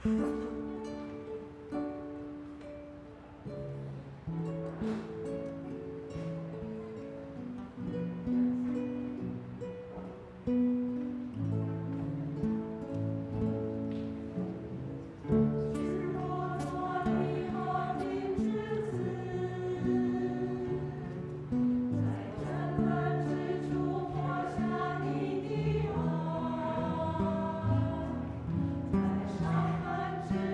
在上海之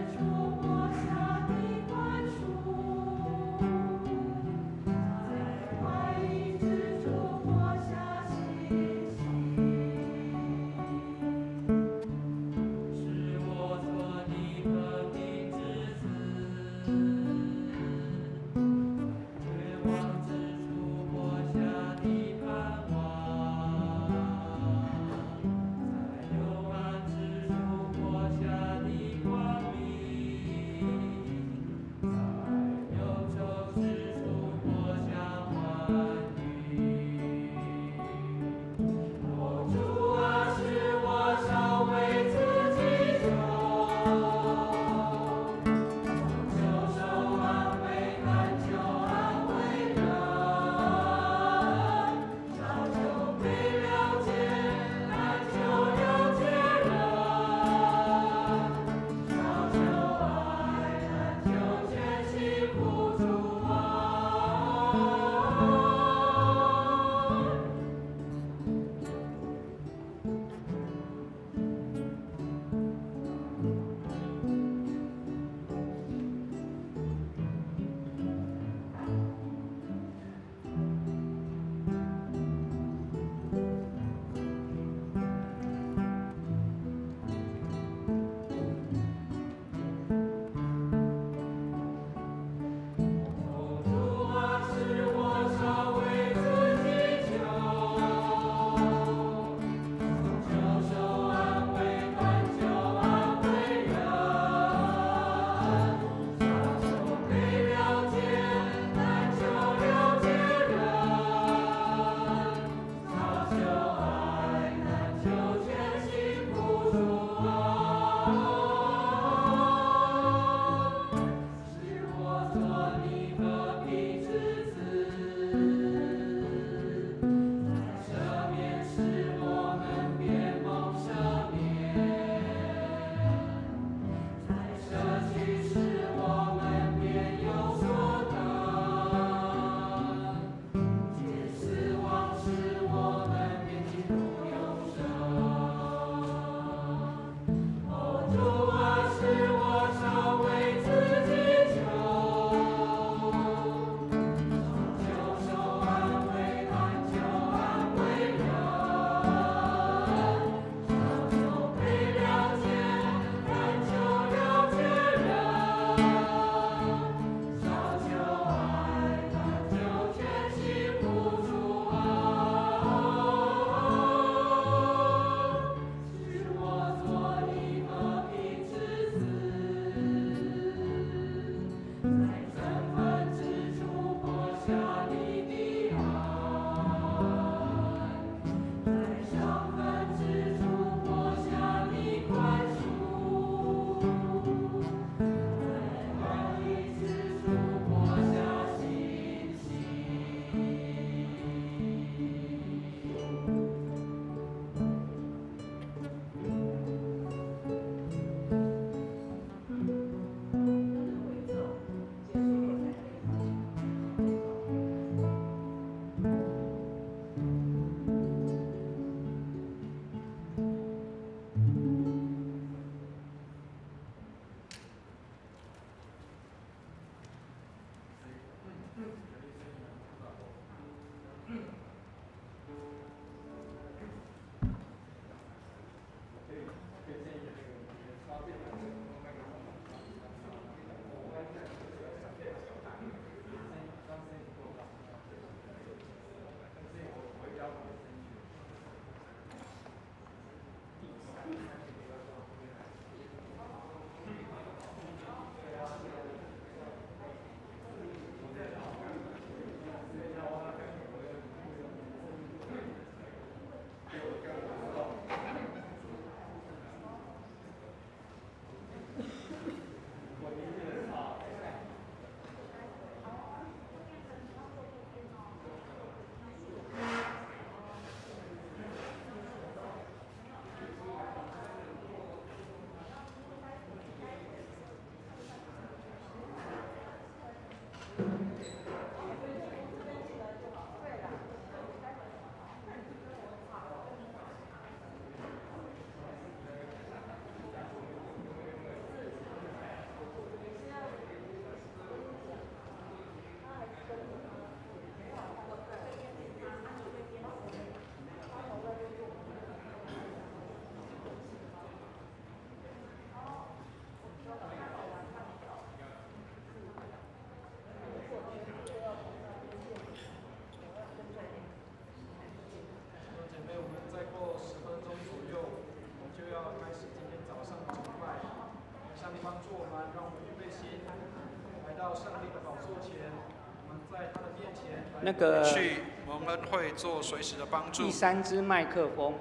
那个去蒙恩会做随时的帮助。第三支麦克风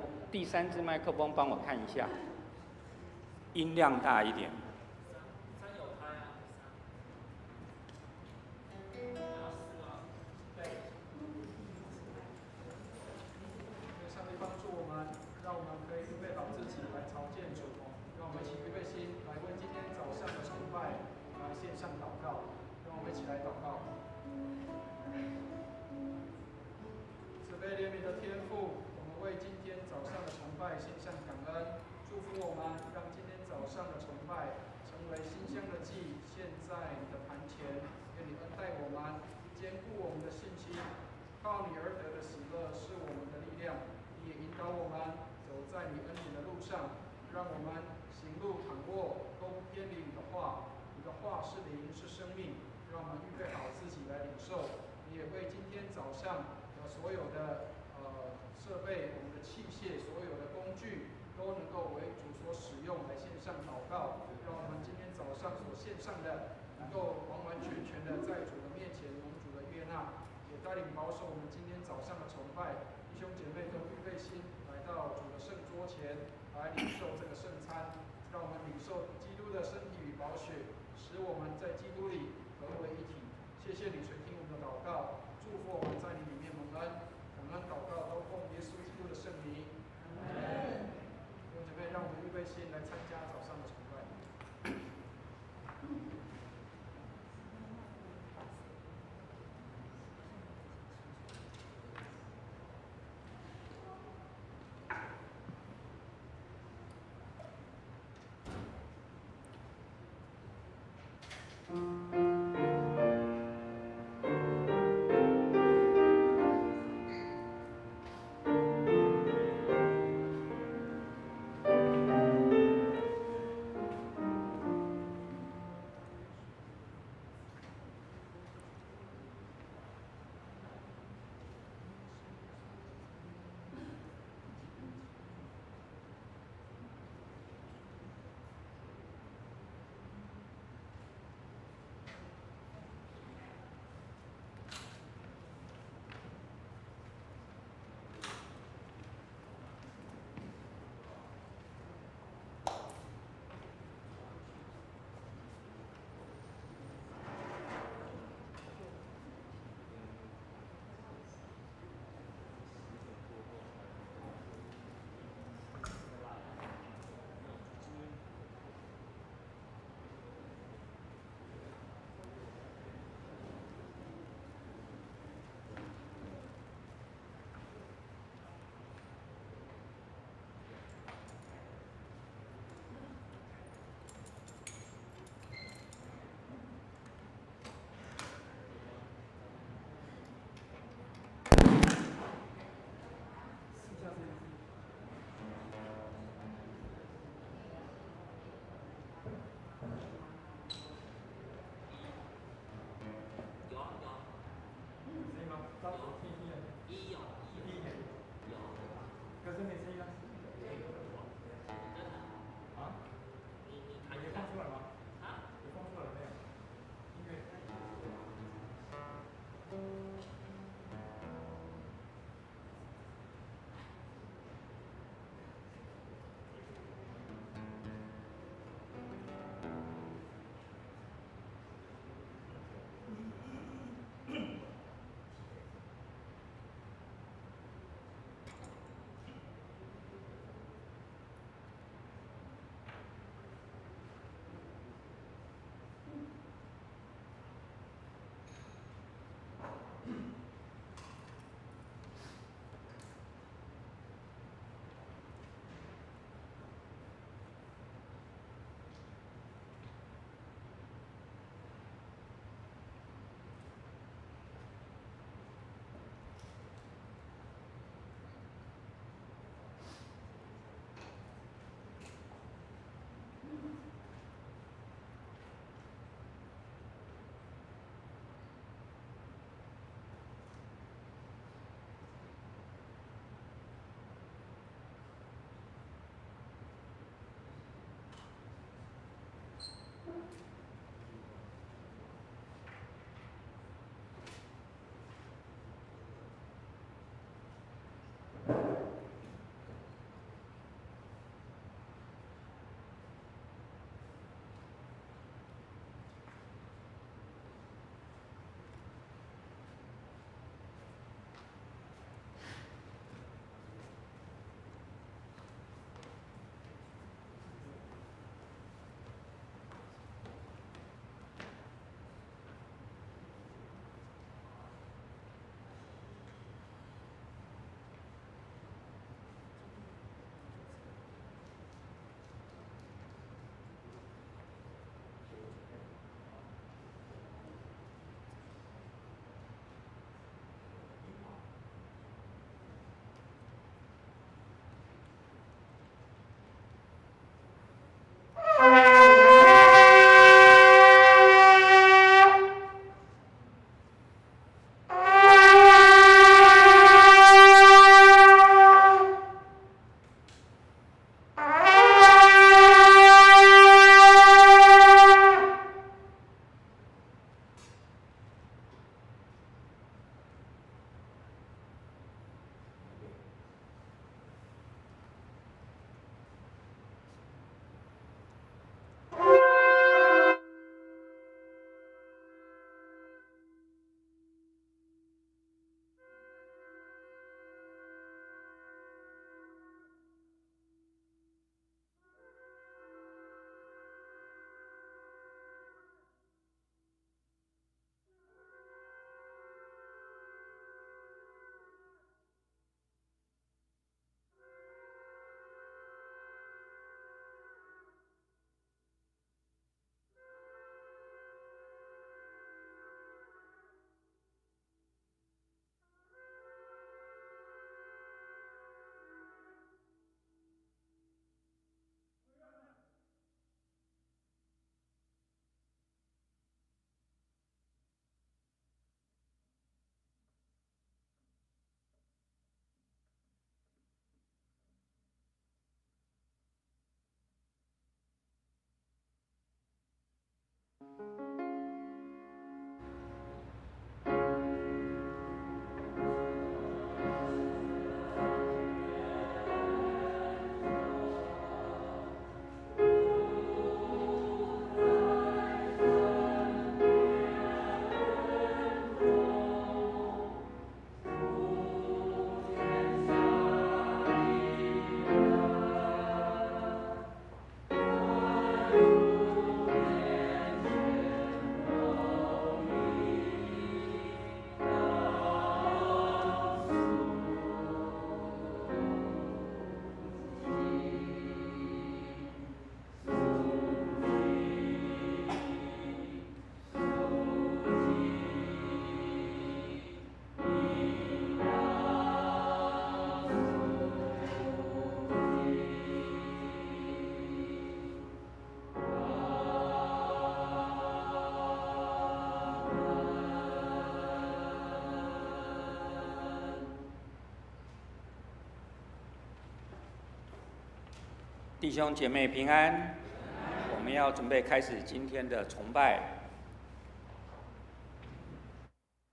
帮我看一下，音量大一点。上帝帮助我们，让我们可以预备好自己来朝见主。让我们一起预备心，来为今天早上的崇拜来献上祷告。让我们一起来祷告。慈悲怜悯的天父，我们为今天早上的崇拜献上感恩，祝福我们，让今天早上的崇拜成为馨香的祭，献在你的坛前。愿你恩待我们，坚固我们的信心，靠你而得的喜乐是我们的力量。你也引导我们走在你恩典的路上，让我们行路躺卧都不偏离你的话。你的话是灵，是生命，让我们预备好自己来领受。你也为今天早上所有的设备、我们的器械、所有的工具，都能够为主所使用，来献上祷告。让我们今天早上所献上的，能够完完全全的在主的面前蒙主的悦纳，也带领保守我们今天早上的崇拜。弟兄姐妹都预备心，来到主的圣桌前，来领受这个圣餐。让我们领受基督的身体与宝血，使我们在基督里合为一体。谢谢你垂听我们的祷告，祝福我们在你里面蒙恩。感恩祷告都奉耶稣基督的圣名。弟兄姐妹，让我们预备心来参加早上的崇拜。弟兄姐妹平安，我们要准备开始今天的崇拜。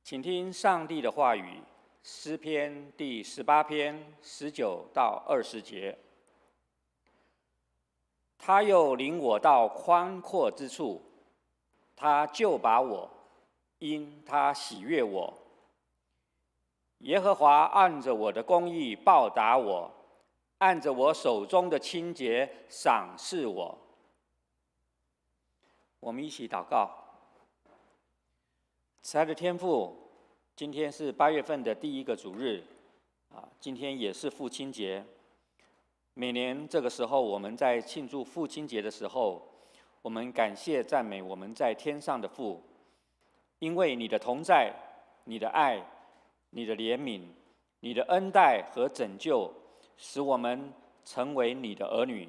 请听上帝的话语，诗篇第18篇19到20节。他又领我到宽阔之处，他救拔我，因他喜悦我。耶和华按着我的公义报答我，按着我手中的清洁赏赐我。我们一起祷告。慈爱的天父，今天是8月份的第一个主日，今天也是父亲节。每年这个时候，我们在庆祝父亲节的时候，我们感谢赞美我们在天上的父，因为你的同在、你的爱、你的怜悯、你的恩待和拯救，使我们成为你的儿女，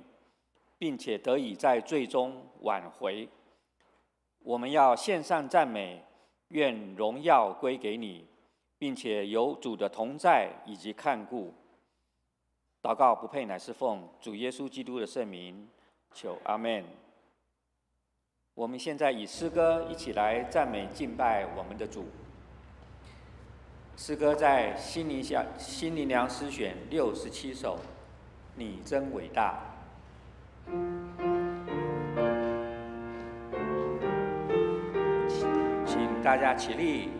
并且得以在最终挽回。我们要献上赞美，愿荣耀归给你，并且有主的同在以及看顾。祷告不配乃是奉主耶稣基督的圣名，求阿们。我们现在以诗歌一起来赞美敬拜我们的主。诗歌在新灵粮诗选67首，你真伟大。请大家起立。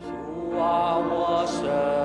主啊，我神。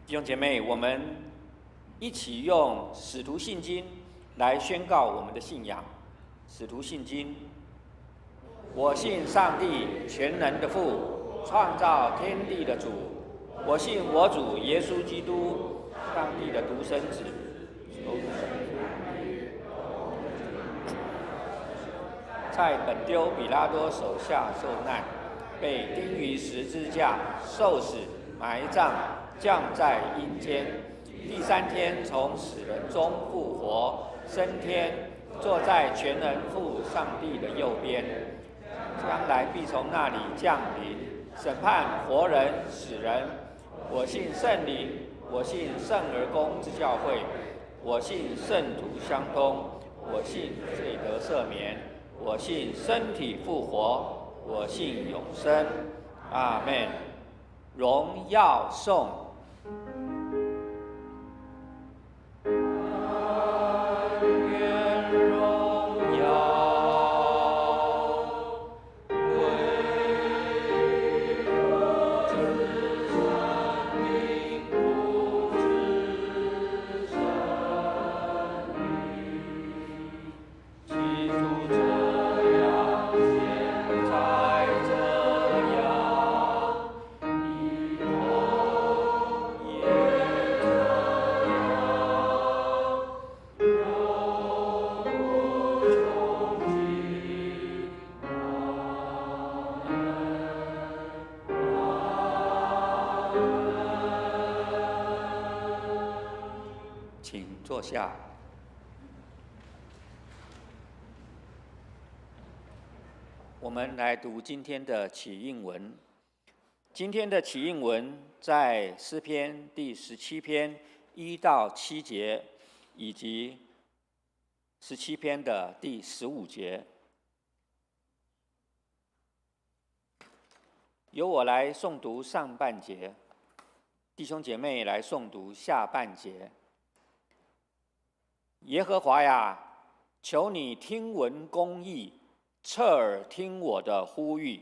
弟兄姐妹，我们一起用使徒信经来宣告我们的信仰。使徒信经：我信上帝全能的父，创造天地的主。我信我主耶稣基督，上帝的独生子，在本丢比拉多手下受难，被钉于十字架，受死，埋葬，降在阴间。第3天从死人中复活，升天，坐在全能父上帝的右边，将来必从那里降临，审判活人死人。我信圣灵，我信圣而公之教会，我信圣徒相通，我信罪得赦免，我信身体复活，我信永生。阿们。荣耀颂。请坐下。我们来读今天的起应文。今天的起应文在诗篇第17篇1到7节，以及17篇的第15节。由我来诵读上半节，弟兄姐妹来诵读下半节。耶和华呀，求你听闻公义，侧耳听我的呼吁。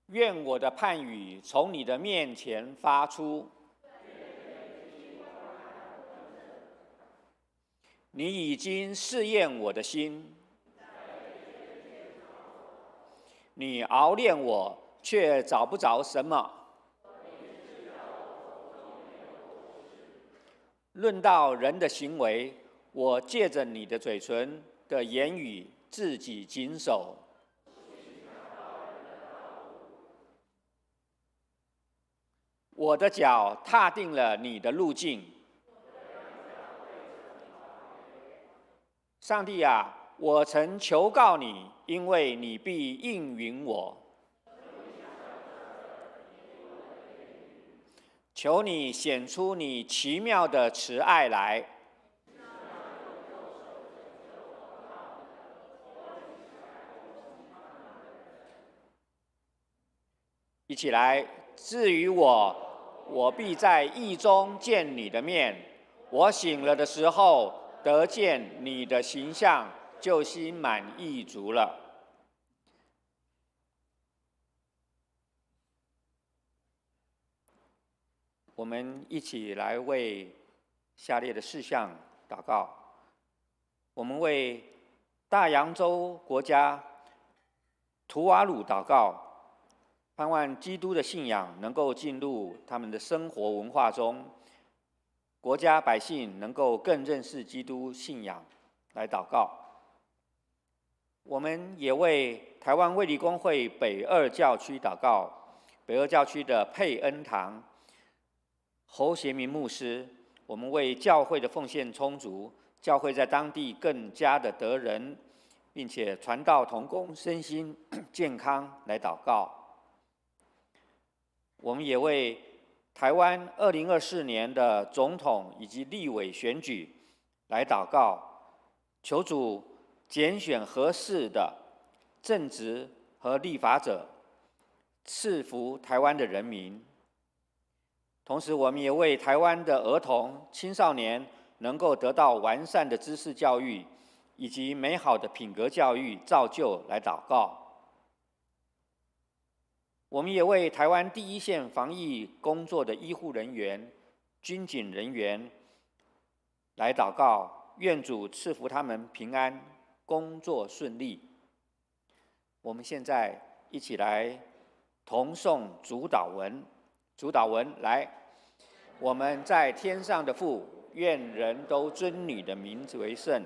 愿我的判语从你的面前发出。你已经试验我的心，你熬炼我，却找不着什么。论到人的行为，我借着你的嘴唇的言语自己谨守。我的脚踏定了你的路径。上帝啊，我曾求告你，因为你必应允我。求你显出你奇妙的慈爱来。一起来，至于我，我必在义中见你的面。我醒了的时候，得见你的形象，就心满意足了。我们一起来为下列的事项祷告。我们为大洋洲国家图瓦鲁祷告，盼望基督的信仰能够进入他们的生活文化中，国家百姓能够更认识基督信仰来祷告。我们也为台湾卫理公会北二教区祷告，北二教区的佩恩堂侯协明牧师，我们为教会的奉献充足，教会在当地更加的得人，并且传道同工身心健康来祷告。我们也为台湾2024年的总统以及立委选举来祷告，求主拣选合适的正直和立法者，赐福台湾的人民。同时，我们也为台湾的儿童、青少年能够得到完善的知识教育以及美好的品格教育造就来祷告。我们也为台湾第一线防疫工作的医护人员、军警人员来祷告，愿主赐福他们平安，工作顺利。我们现在一起来同诵主祷文。主祷文来，我们在天上的父，愿人都尊你的名字为圣，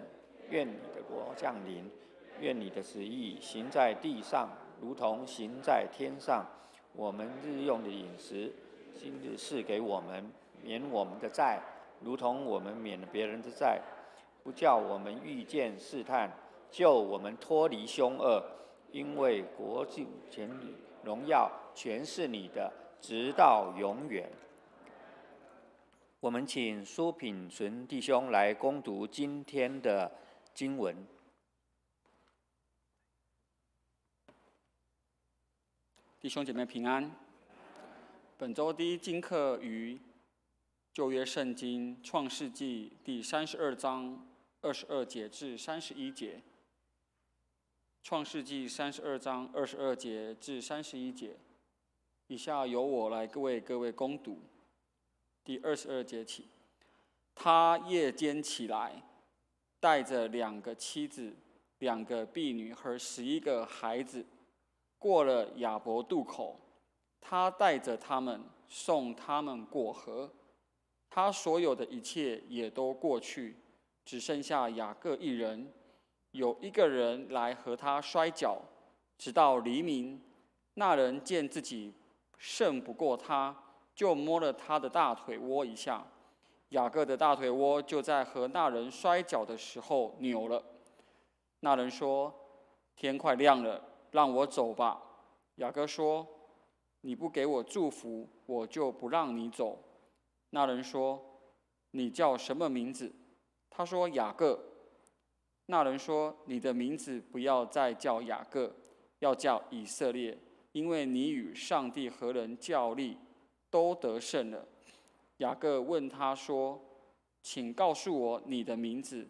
愿你的国降临，愿你的旨意行在地上，如同行在天上。我们日用的饮食，今日赐给我们，免我们的债，如同我们免了别人的债，不叫我们遇见试探，救我们脱离凶恶。因为国度、权力、荣耀，全是你的，直到永远。我们请苏品纯弟兄来攻读今天的经文。弟兄姐妹平安。本周第一经课于旧约圣经创世纪第32章22节至31节。创世纪32章22节至31节，以下由我来为各位攻读。第22节起，他夜间起来，带着2个妻子、2个婢女和11个孩子，过了雅博渡口。他带着他们，送他们过河。他所有的一切也都过去，只剩下雅各一人。有一个人来和他摔跤，直到黎明。那人见自己胜不过他，就摸了他的大腿窝一下。雅各的大腿窝就在和那人摔跤的时候扭了。那人说：“天快亮了，让我走吧。”雅各说：“你不给我祝福，我就不让你走。”那人说：“你叫什么名字？”他说：“雅各。”那人说：“你的名字不要再叫雅各，要叫以色列，因为你与上帝和人较力，都得胜了。”雅各问他说：“请告诉我你的名字。”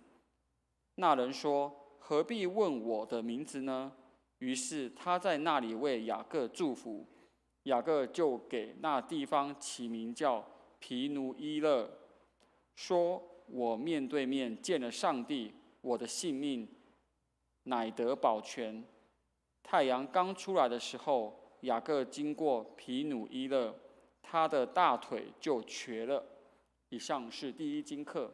那人说：“何必问我的名字呢？”于是他在那里为雅各祝福。雅各就给那地方起名叫皮努伊勒，说：“我面对面见了上帝，我的性命乃得保全。”太阳刚出来的时候，雅各经过皮努伊勒，他的大腿就瘸了。以上是第一经课。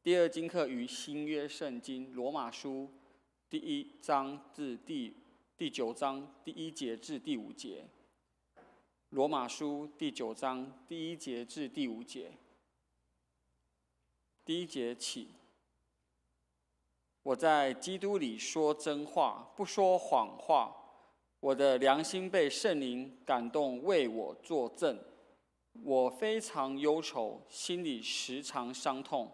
第二经课于新约圣经罗马书第1章至第9章第1节至第5节。罗马书第9章第1节至第5节。第1节起，我在基督里说真话，不说谎话。我的良心被圣灵感动，为我作证。我非常忧愁，心里时常伤痛。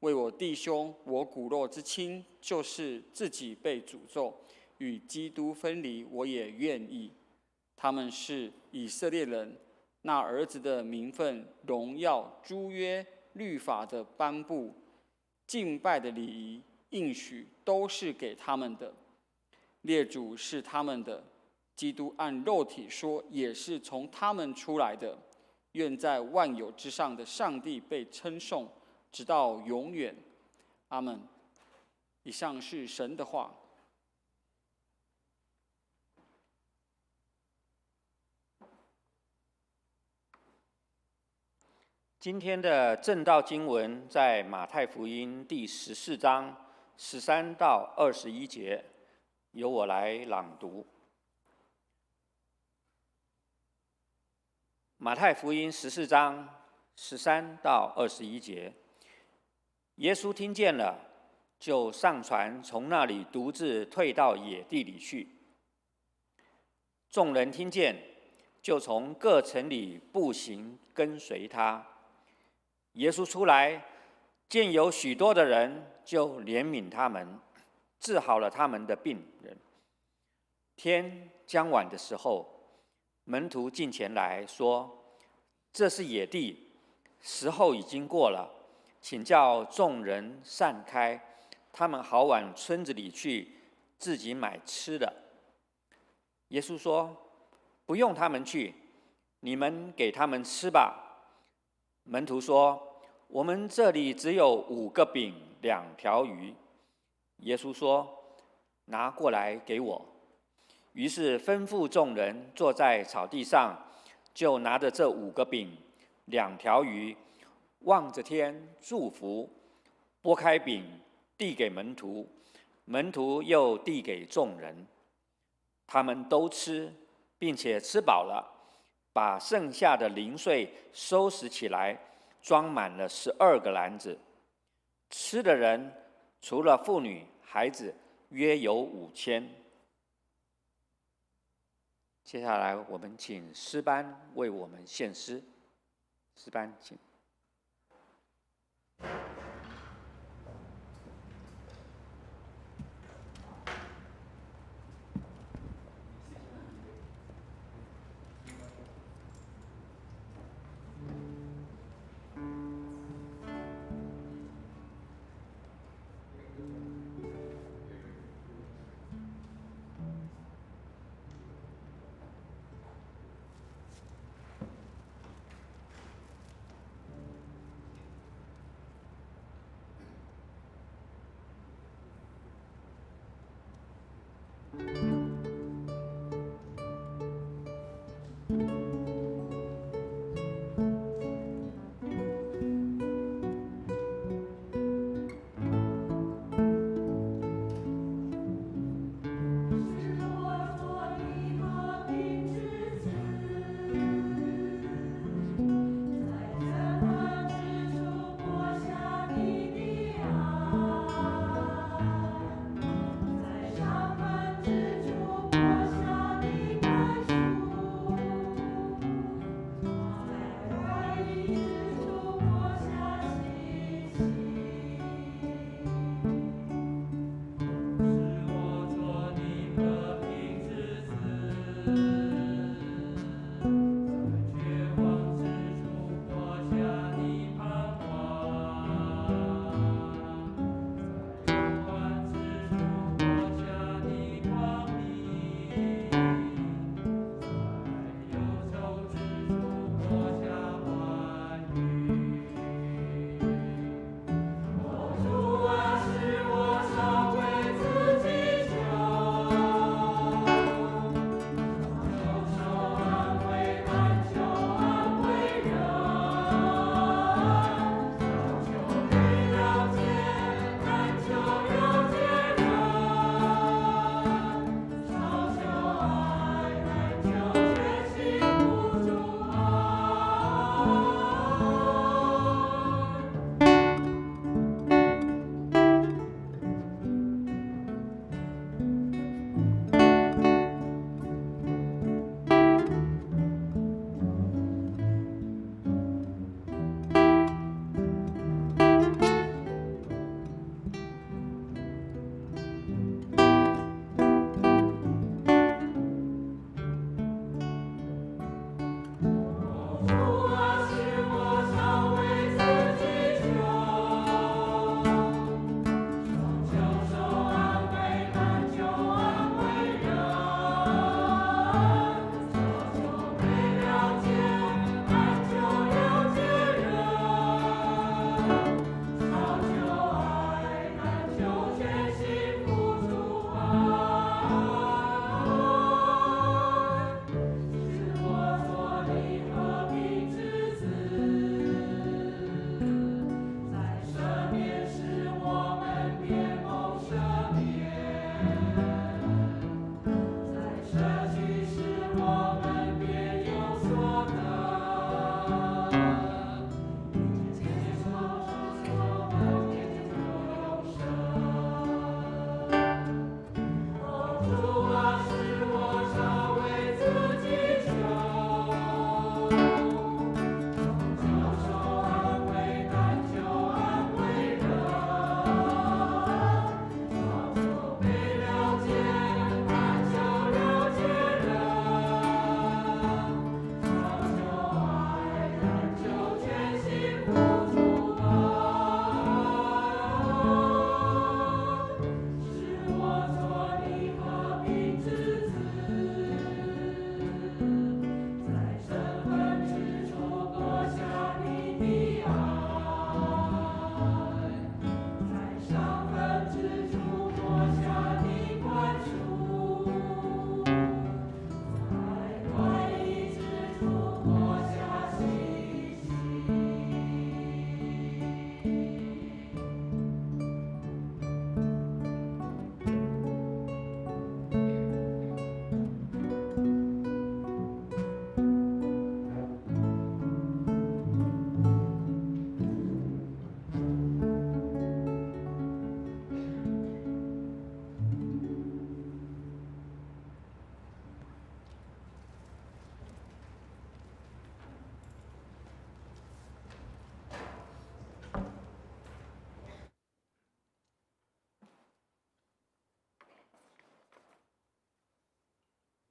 为我弟兄，我骨肉之亲，就是自己被诅咒，与基督分离，我也愿意。他们是以色列人，那儿子的名分、荣耀、诸约、律法的颁布、敬拜的礼仪、应许，都是给他们的。列祖是他们的，基督按肉体说，也是从他们出来的。愿在万有之上的上帝被称颂，直到永远。阿们。以上是神的话。今天的正道经文在马太福音第14章13到21节，由我来朗读。马太福音14章13到21节，耶稣听见了，就上船，从那里独自退到野地里去。众人听见，就从各城里步行跟随他。耶稣出来，见有许多的人，就怜悯他们，治好了他们的病人。天将晚的时候，门徒进前来说：“这是野地，时候已经过了，请叫众人散开，他们好往村子里去，自己买吃的。”耶稣说：“不用他们去，你们给他们吃吧。”门徒说：“我们这里只有5个饼2条鱼。”耶稣说：“拿过来给我。”于是吩咐众人坐在草地上，就拿着这5个饼、2条鱼，望着天祝福，拨开饼递给门徒，门徒又递给众人。他们都吃，并且吃饱了，把剩下的零碎收拾起来，装满了12个篮子。吃的人除了妇女、孩子，约有5000。接下来，我们请诗班为我们献诗。诗班，请。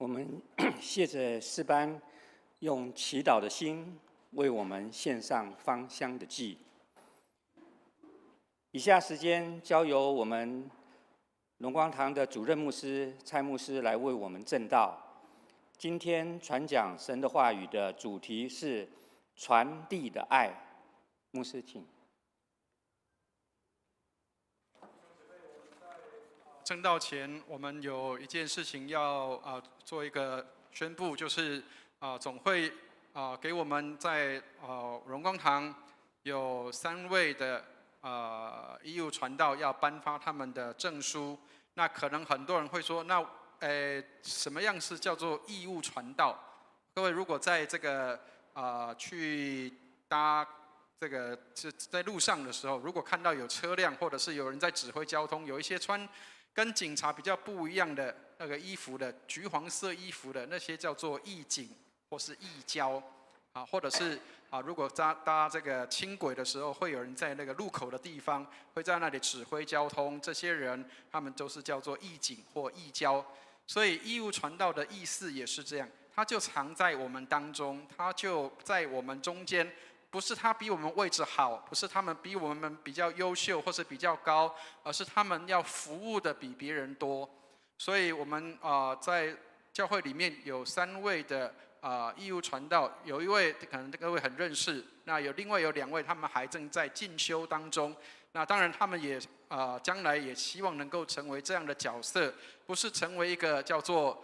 我们谢着诗班，用祈祷的心为我们献上芳香的祭。以下时间交由我们荣光堂的主任牧师蔡牧师来为我们证道。今天传讲神的话语的主题是传递的爱。牧师，请。正道前，我们有一件事情要做一个宣布，就是总会给我们在荣光堂有3位的义务传道要颁发他们的证书。那可能很多人会说，那什么样是叫做义务传道？各位如果在这个去搭这个是在路上的时候，如果看到有车辆或者是有人在指挥交通，有一些穿跟警察比较不一样的那个衣服的，橘黄色衣服的那些叫做义警或是义交或者是如果搭这个轻轨的时候，会有人在那个路口的地方会在那里指挥交通，这些人他们都是叫做义警或义交。所以义务传道的意思也是这样，他就藏在我们当中，他就在我们中间。不是他比我们位置好，不是他们比我们比较优秀或是比较高，而是他们要服务的比别人多。所以我们在教会里面有3位的义务传道，有一位可能各位很认识，那另外有2位他们还正在进修当中。那当然他们也将来也希望能够成为这样的角色，不是成为一个叫做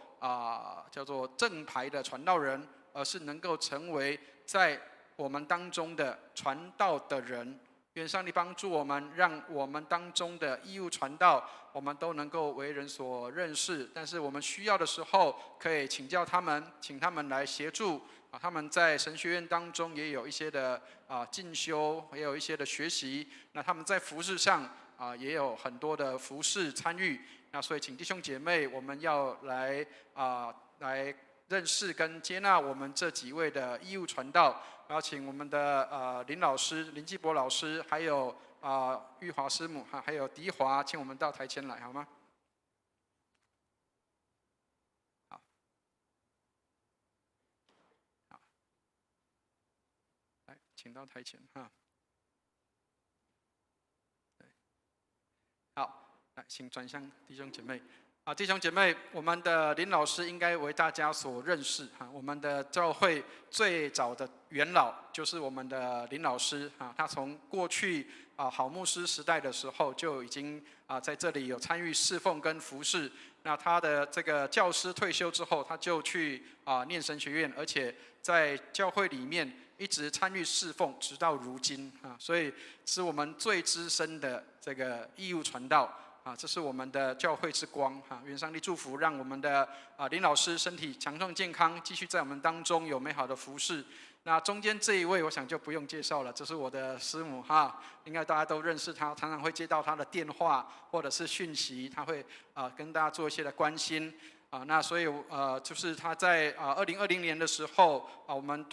正牌的传道人，而是能够成为在我们当中的传道的人。愿上帝帮助我们，让我们当中的义务传道，我们都能够为人所认识。但是我们需要的时候，可以请教他们，请他们来协助。他们在神学院当中也有一些的进修，也有一些的学习。那他们在服事上也有很多的服事参与。那所以请弟兄姐妹，我们要来认识跟接纳我们这几位的义务传道，邀请我们的林老师、林继博老师，还有玉华师母还有迪华，请我们到台前来，好吗？好，来，请到台前哈。好，来，请转向弟兄姐妹。弟兄姐妹，我们的林老师应该为大家所认识我们的教会最早的元老就是我们的林老师他从过去好牧师时代的时候就已经在这里有参与侍奉跟服事。那他的这个教师退休之后，他就去念神学院，而且在教会里面一直参与侍奉，直到如今所以是我们最资深的这个义务传道。这是我们的教会之光愿上帝祝福，让我们的林老师身体强壮健康，继续在我们当中有美好的服事。那中间这一位，我想就不用介绍了，这是我的师母应该大家都认识她，常常会接到她的电话或者是讯息，她会跟大家做一些的关心那所以就是她在2020年的时候我们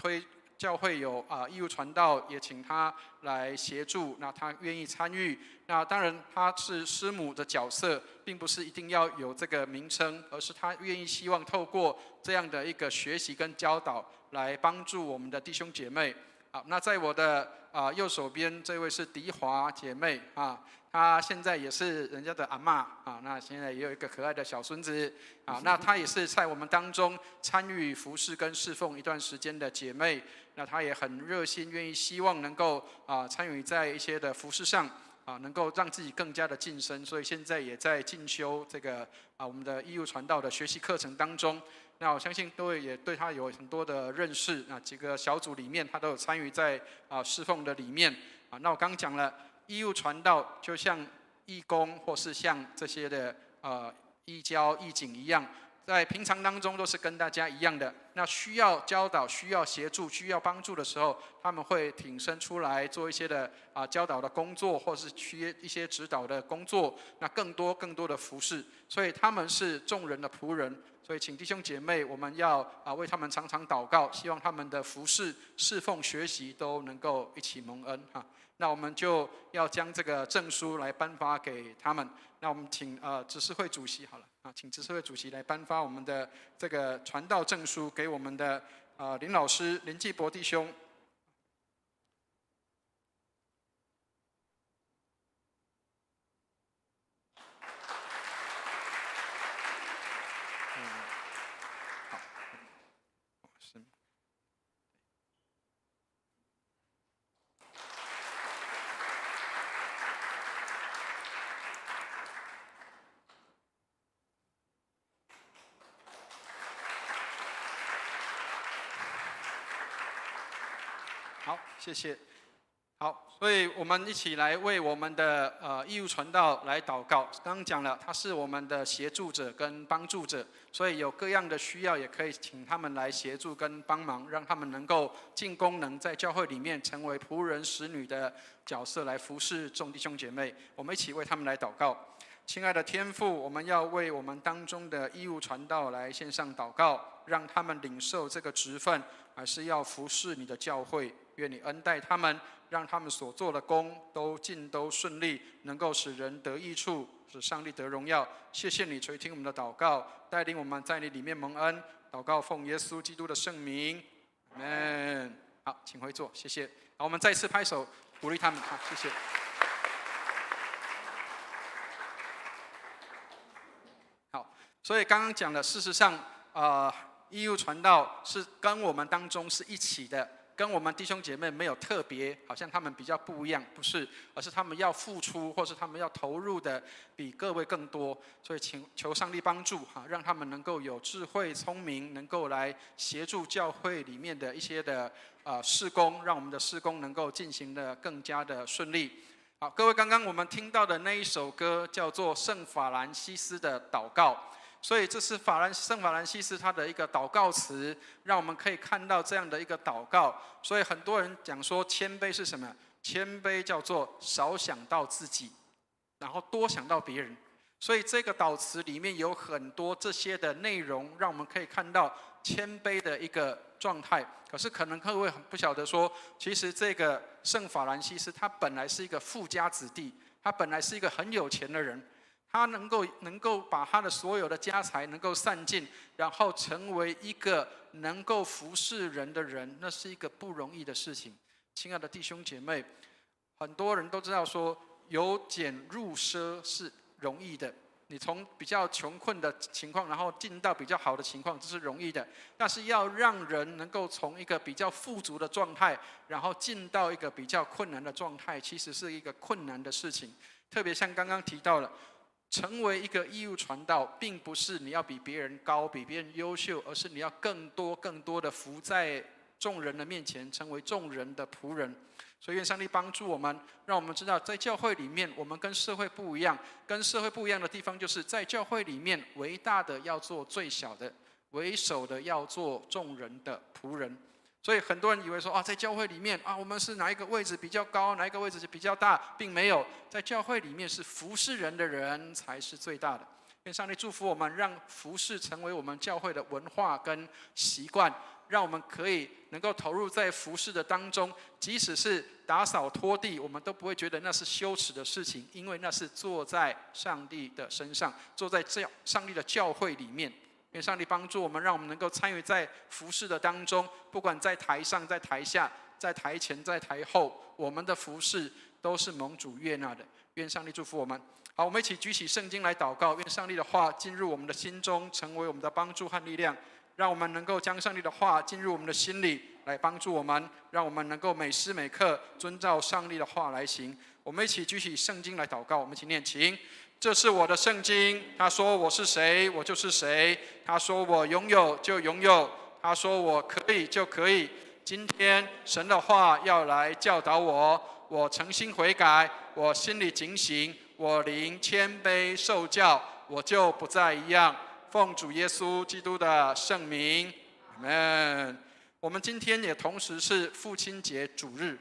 教会有义务传道，也请他来协助。那他愿意参与。那当然他是师母的角色，并不是一定要有这个名称，而是他愿意希望透过这样的一个学习跟教导，来帮助我们的弟兄姐妹。好，那在我的右手边这位是迪华姐妹她现在也是人家的阿嬷那现在也有一个可爱的小孙子那她也是在我们当中参与服事跟侍奉一段时间的姐妹。那她也很热心，愿意希望能够参与在一些的服事上能够让自己更加的晋升，所以现在也在进修这个我们的义务传道的学习课程当中。那我相信各位也对他有很多的认识几个小组里面他都有参与在侍奉的里面那我刚刚讲了，义务传道就像义工或是像这些的义交义警一样，在平常当中都是跟大家一样的那需要教导、需要协助、需要帮助的时候，他们会挺身出来做一些的教导的工作，或是一些指导的工作。那更多的服事，所以他们是众人的仆人。所以请弟兄姐妹，我们要为他们常常祷告，希望他们的服事、侍奉、学习都能够一起蒙恩哈。那我们就要将这个证书来颁发给他们。那我们请执事会主席好了请执事会主席来颁发我们的这个传道证书给我们的林老师林继博弟兄。好，谢谢。好，所以我们一起来为我们的义务传道来祷告。刚刚讲了，他是我们的协助者跟帮助者，所以有各样的需要，也可以请他们来协助跟帮忙，让他们能够尽功能，在教会里面成为仆人使女的角色，来服侍众弟兄姐妹。我们一起为他们来祷告。亲爱的天父，我们要为我们当中的义务传道来献上祷告，让他们领受这个职分，还是要服侍你的教会。愿你恩待他们，让他们所做的工都顺利，能够使人得益处，使上帝得荣耀。谢谢你垂听我们的祷告，带领我们在你里面蒙恩。祷告奉耶稣基督的圣名，阿们。好，请回座，谢谢。好，我们再次拍手鼓励他们。好，谢谢。好，所以刚刚讲的，事实上，义务传道是跟我们当中是一起的。跟我们弟兄姐妹没有特别，好像他们比较不一样，不是，而是他们要付出，或是他们要投入的比各位更多。所以请求上帝帮助让他们能够有智慧、聪明，能够来协助教会里面的一些的事工，让我们的事工能够进行的更加的顺利。好，各位，刚刚我们听到的那一首歌叫做圣法兰西斯的祷告。所以这是圣法兰西斯他的一个祷告词，让我们可以看到这样的一个祷告。所以很多人讲说谦卑是什么？谦卑叫做少想到自己，然后多想到别人。所以这个祷词里面有很多这些的内容，让我们可以看到谦卑的一个状态。可是可能各位不晓得说，其实这个圣法兰西斯他本来是一个富家子弟，他本来是一个很有钱的人。他能够把他的所有的家财能够散尽，然后成为一个能够服侍人的人，那是一个不容易的事情。亲爱的弟兄姐妹，很多人都知道说由俭入奢是容易的，你从比较穷困的情况，然后进到比较好的情况，这是容易的。但是要让人能够从一个比较富足的状态，然后进到一个比较困难的状态，其实是一个困难的事情。特别像刚刚提到了。成为一个义务传道，并不是你要比别人高、比别人优秀，而是你要更多的服在众人的面前，成为众人的仆人。所以愿上帝帮助我们，让我们知道，在教会里面，我们跟社会不一样。跟社会不一样的地方，就是在教会里面，为大的要做最小的，为首的要做众人的仆人。所以很多人以为说在教会里面我们是哪一个位置比较高，哪一个位置比较大，并没有。在教会里面是服侍人的人才是最大的。愿上帝祝福我们，让服侍成为我们教会的文化跟习惯，让我们可以能够投入在服侍的当中，即使是打扫拖地，我们都不会觉得那是羞耻的事情，因为那是坐在上帝的身上，坐在上帝的教会里面。愿上帝帮助我们，让我们能够参与在服事的当中，不管在台上、在台下、在台前、在台后，我们的服事都是蒙主悦纳的。愿上帝祝福我们。好，我们一起举起圣经来祷告，愿上帝的话进入我们的心中，成为我们的帮助和力量，让我们能够将上帝的话进入我们的心里，来帮助我们，让我们能够每时每刻遵照上帝的话来行。我们一起举起圣经来祷告，我们一起念，请。这是我的圣经，他说我是谁，我就是谁；他说我拥有就拥有，他说我可以就可以。今天神的话要来教导我，我诚心悔改，我心里警醒，我灵谦卑受教，我就不再一样。奉主耶稣基督的圣名， Amen。我们今天也同时是父亲节主日，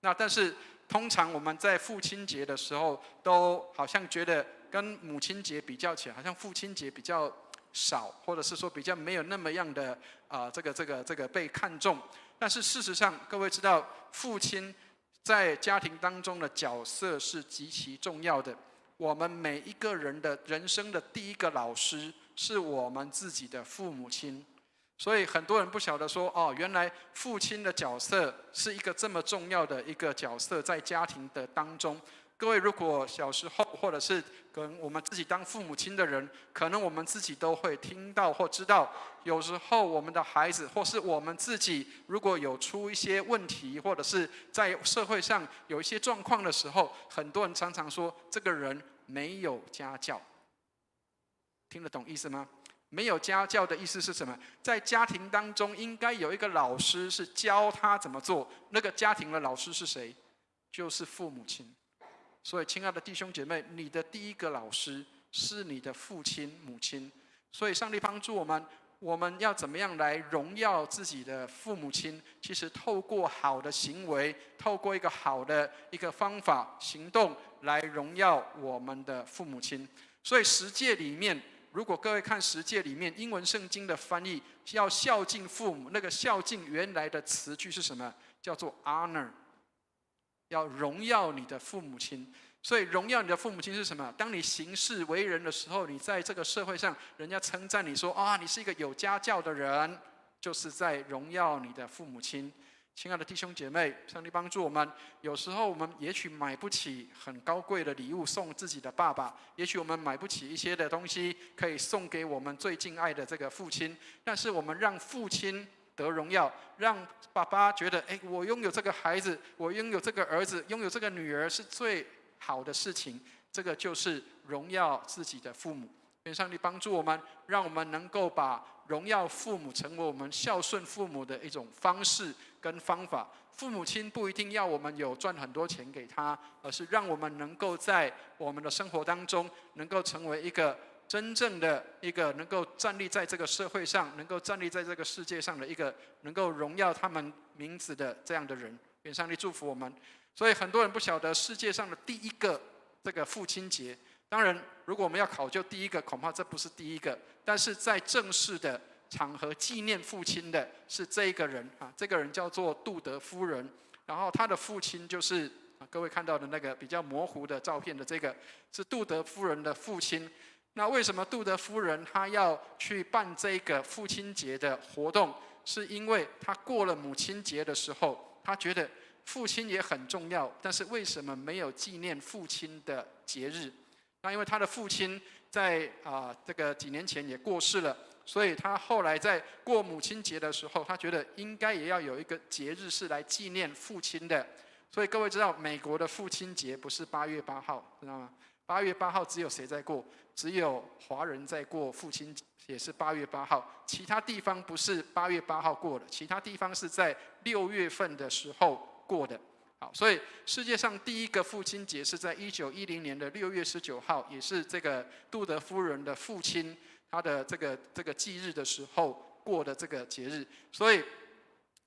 那但是通常我们在父亲节的时候，都好像觉得跟母亲节比较起来，好像父亲节比较少，或者是说比较没有那么样的这个被看重。但是事实上，各位知道，父亲在家庭当中的角色是极其重要的。我们每一个人的人生的第一个老师，是我们自己的父母亲。所以很多人不晓得说，原来父亲的角色是一个这么重要的一个角色，在家庭的当中。各位如果小时候，或者是跟我们自己当父母亲的人，可能我们自己都会听到或知道，有时候我们的孩子或是我们自己，如果有出一些问题，或者是在社会上有一些状况的时候，很多人常常说这个人没有家教。听得懂意思吗？没有家教的意思是什么？在家庭当中应该有一个老师是教他怎么做，那个家庭的老师是谁？就是父母亲。所以亲爱的弟兄姐妹，你的第一个老师是你的父亲母亲。所以上帝帮助我们要怎么样来荣耀自己的父母亲？其实透过好的行为，透过一个好的一个方法行动来荣耀我们的父母亲。所以十诫里面，如果各位看十诫里面英文圣经的翻译，要孝敬父母，那个孝敬原来的词句是什么？叫做 honor， 要荣耀你的父母亲。所以荣耀你的父母亲是什么？当你行事为人的时候，你在这个社会上，人家称赞你说你是一个有家教的人，就是在荣耀你的父母亲。亲爱的弟兄姐妹，上帝帮助我们。有时候我们也许买不起很高贵的礼物送自己的爸爸，也许我们买不起一些的东西可以送给我们最敬爱的这个父亲，但是我们让父亲得荣耀，让爸爸觉得，我拥有这个孩子，我拥有这个儿子，拥有这个女儿是最好的事情。这个就是荣耀自己的父母。愿上帝帮助我们，让我们能够把荣耀父母成为我们孝顺父母的一种方式跟方法。父母亲不一定要我们有赚很多钱给他，而是让我们能够在我们的生活当中，能够成为一个真正的一个能够站立在这个社会上，能够站立在这个世界上的一个能够荣耀他们名字的这样的人。愿上帝祝福我们。所以很多人不晓得世界上的第一个这个父亲节。当然，如果我们要考究第一个，恐怕这不是第一个。但是在正式的场合纪念父亲的是这一个人这个人叫做杜德夫人。然后他的父亲就是各位看到的那个比较模糊的照片的这个，是杜德夫人的父亲。那为什么杜德夫人她要去办这个父亲节的活动？是因为她过了母亲节的时候，她觉得父亲也很重要，但是为什么没有纪念父亲的节日？那因为他的父亲在这个几年前也过世了，所以他后来在过母亲节的时候，他觉得应该也要有一个节日是来纪念父亲的。所以各位知道，美国的父亲节不是8月8号，知道吗？8月8号只有谁在过？只有华人在过父亲，也是8月8号。其他地方不是8月8号过的，其他地方是在6月份的时候过的。好，所以世界上第一个父亲节是在1910年的6月19号，也是这个杜德夫人的父亲他的这个忌日的时候过的这个节日。所以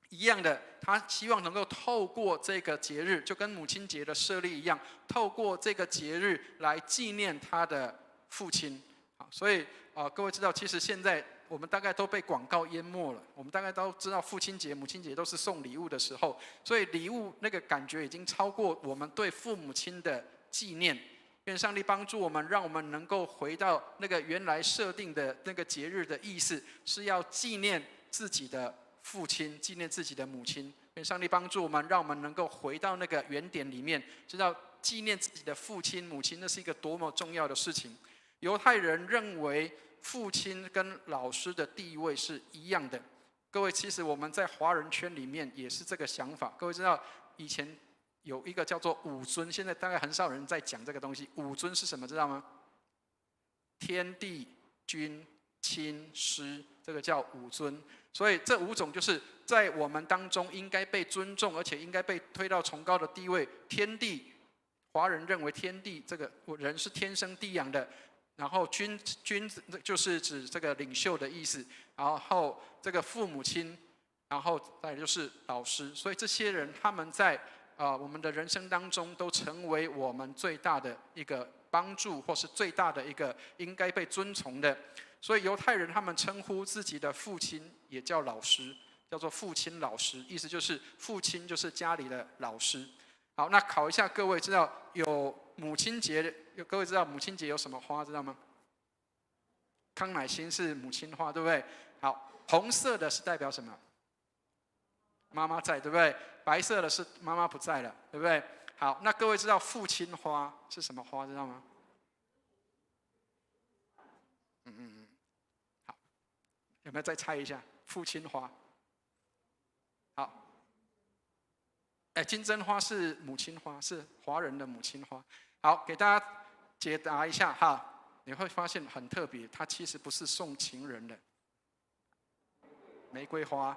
一样的，他希望能够透过这个节日，就跟母亲节的设立一样，透过这个节日来纪念他的父亲。好，所以各位知道，其实现在我们大概都被广告淹没了。我们大概都知道父亲节、母亲节都是送礼物的时候，所以礼物那个感觉已经超过我们对父母亲的纪念。愿上帝帮助我们，让我们能够回到那个原来设定的那个节日的意思，是要纪念自己的父亲，纪念自己的母亲。愿上帝帮助我们，让我们能够回到那个原点里面，知道纪念自己的父亲、母亲，那是一个多么重要的事情。犹太人认为父亲跟老师的地位是一样的。各位，其实我们在华人圈里面也是这个想法。各位知道以前有一个叫做五尊，现在大概很少人在讲这个东西。五尊是什么？知道吗？天地君亲师，这个叫五尊。所以这5种就是在我们当中应该被尊重，而且应该被推到崇高的地位。天地，华人认为天地这个人是天生地养的。然后君就是指这个领袖的意思，然后这个父母亲，然后再来就是老师。所以这些人他们在我们的人生当中都成为我们最大的一个帮助，或是最大的一个应该被尊崇的。所以犹太人他们称呼自己的父亲也叫老师，叫做父亲老师，意思就是父亲就是家里的老师。好，那考一下各位，知道有母亲节，各位知道母亲节有什么花知道吗？康乃馨是母亲花，对不对？好，红色的是代表什么？妈妈在，对不对？白色的是妈妈不在了，对不对？好，那各位知道父亲花是什么花知道吗？好，有没有再猜一下？父亲花。好。金针花是母亲花，是华人的母亲花。好，给大家解答一下哈，你会发现很特别，它其实不是送情人的。玫瑰花，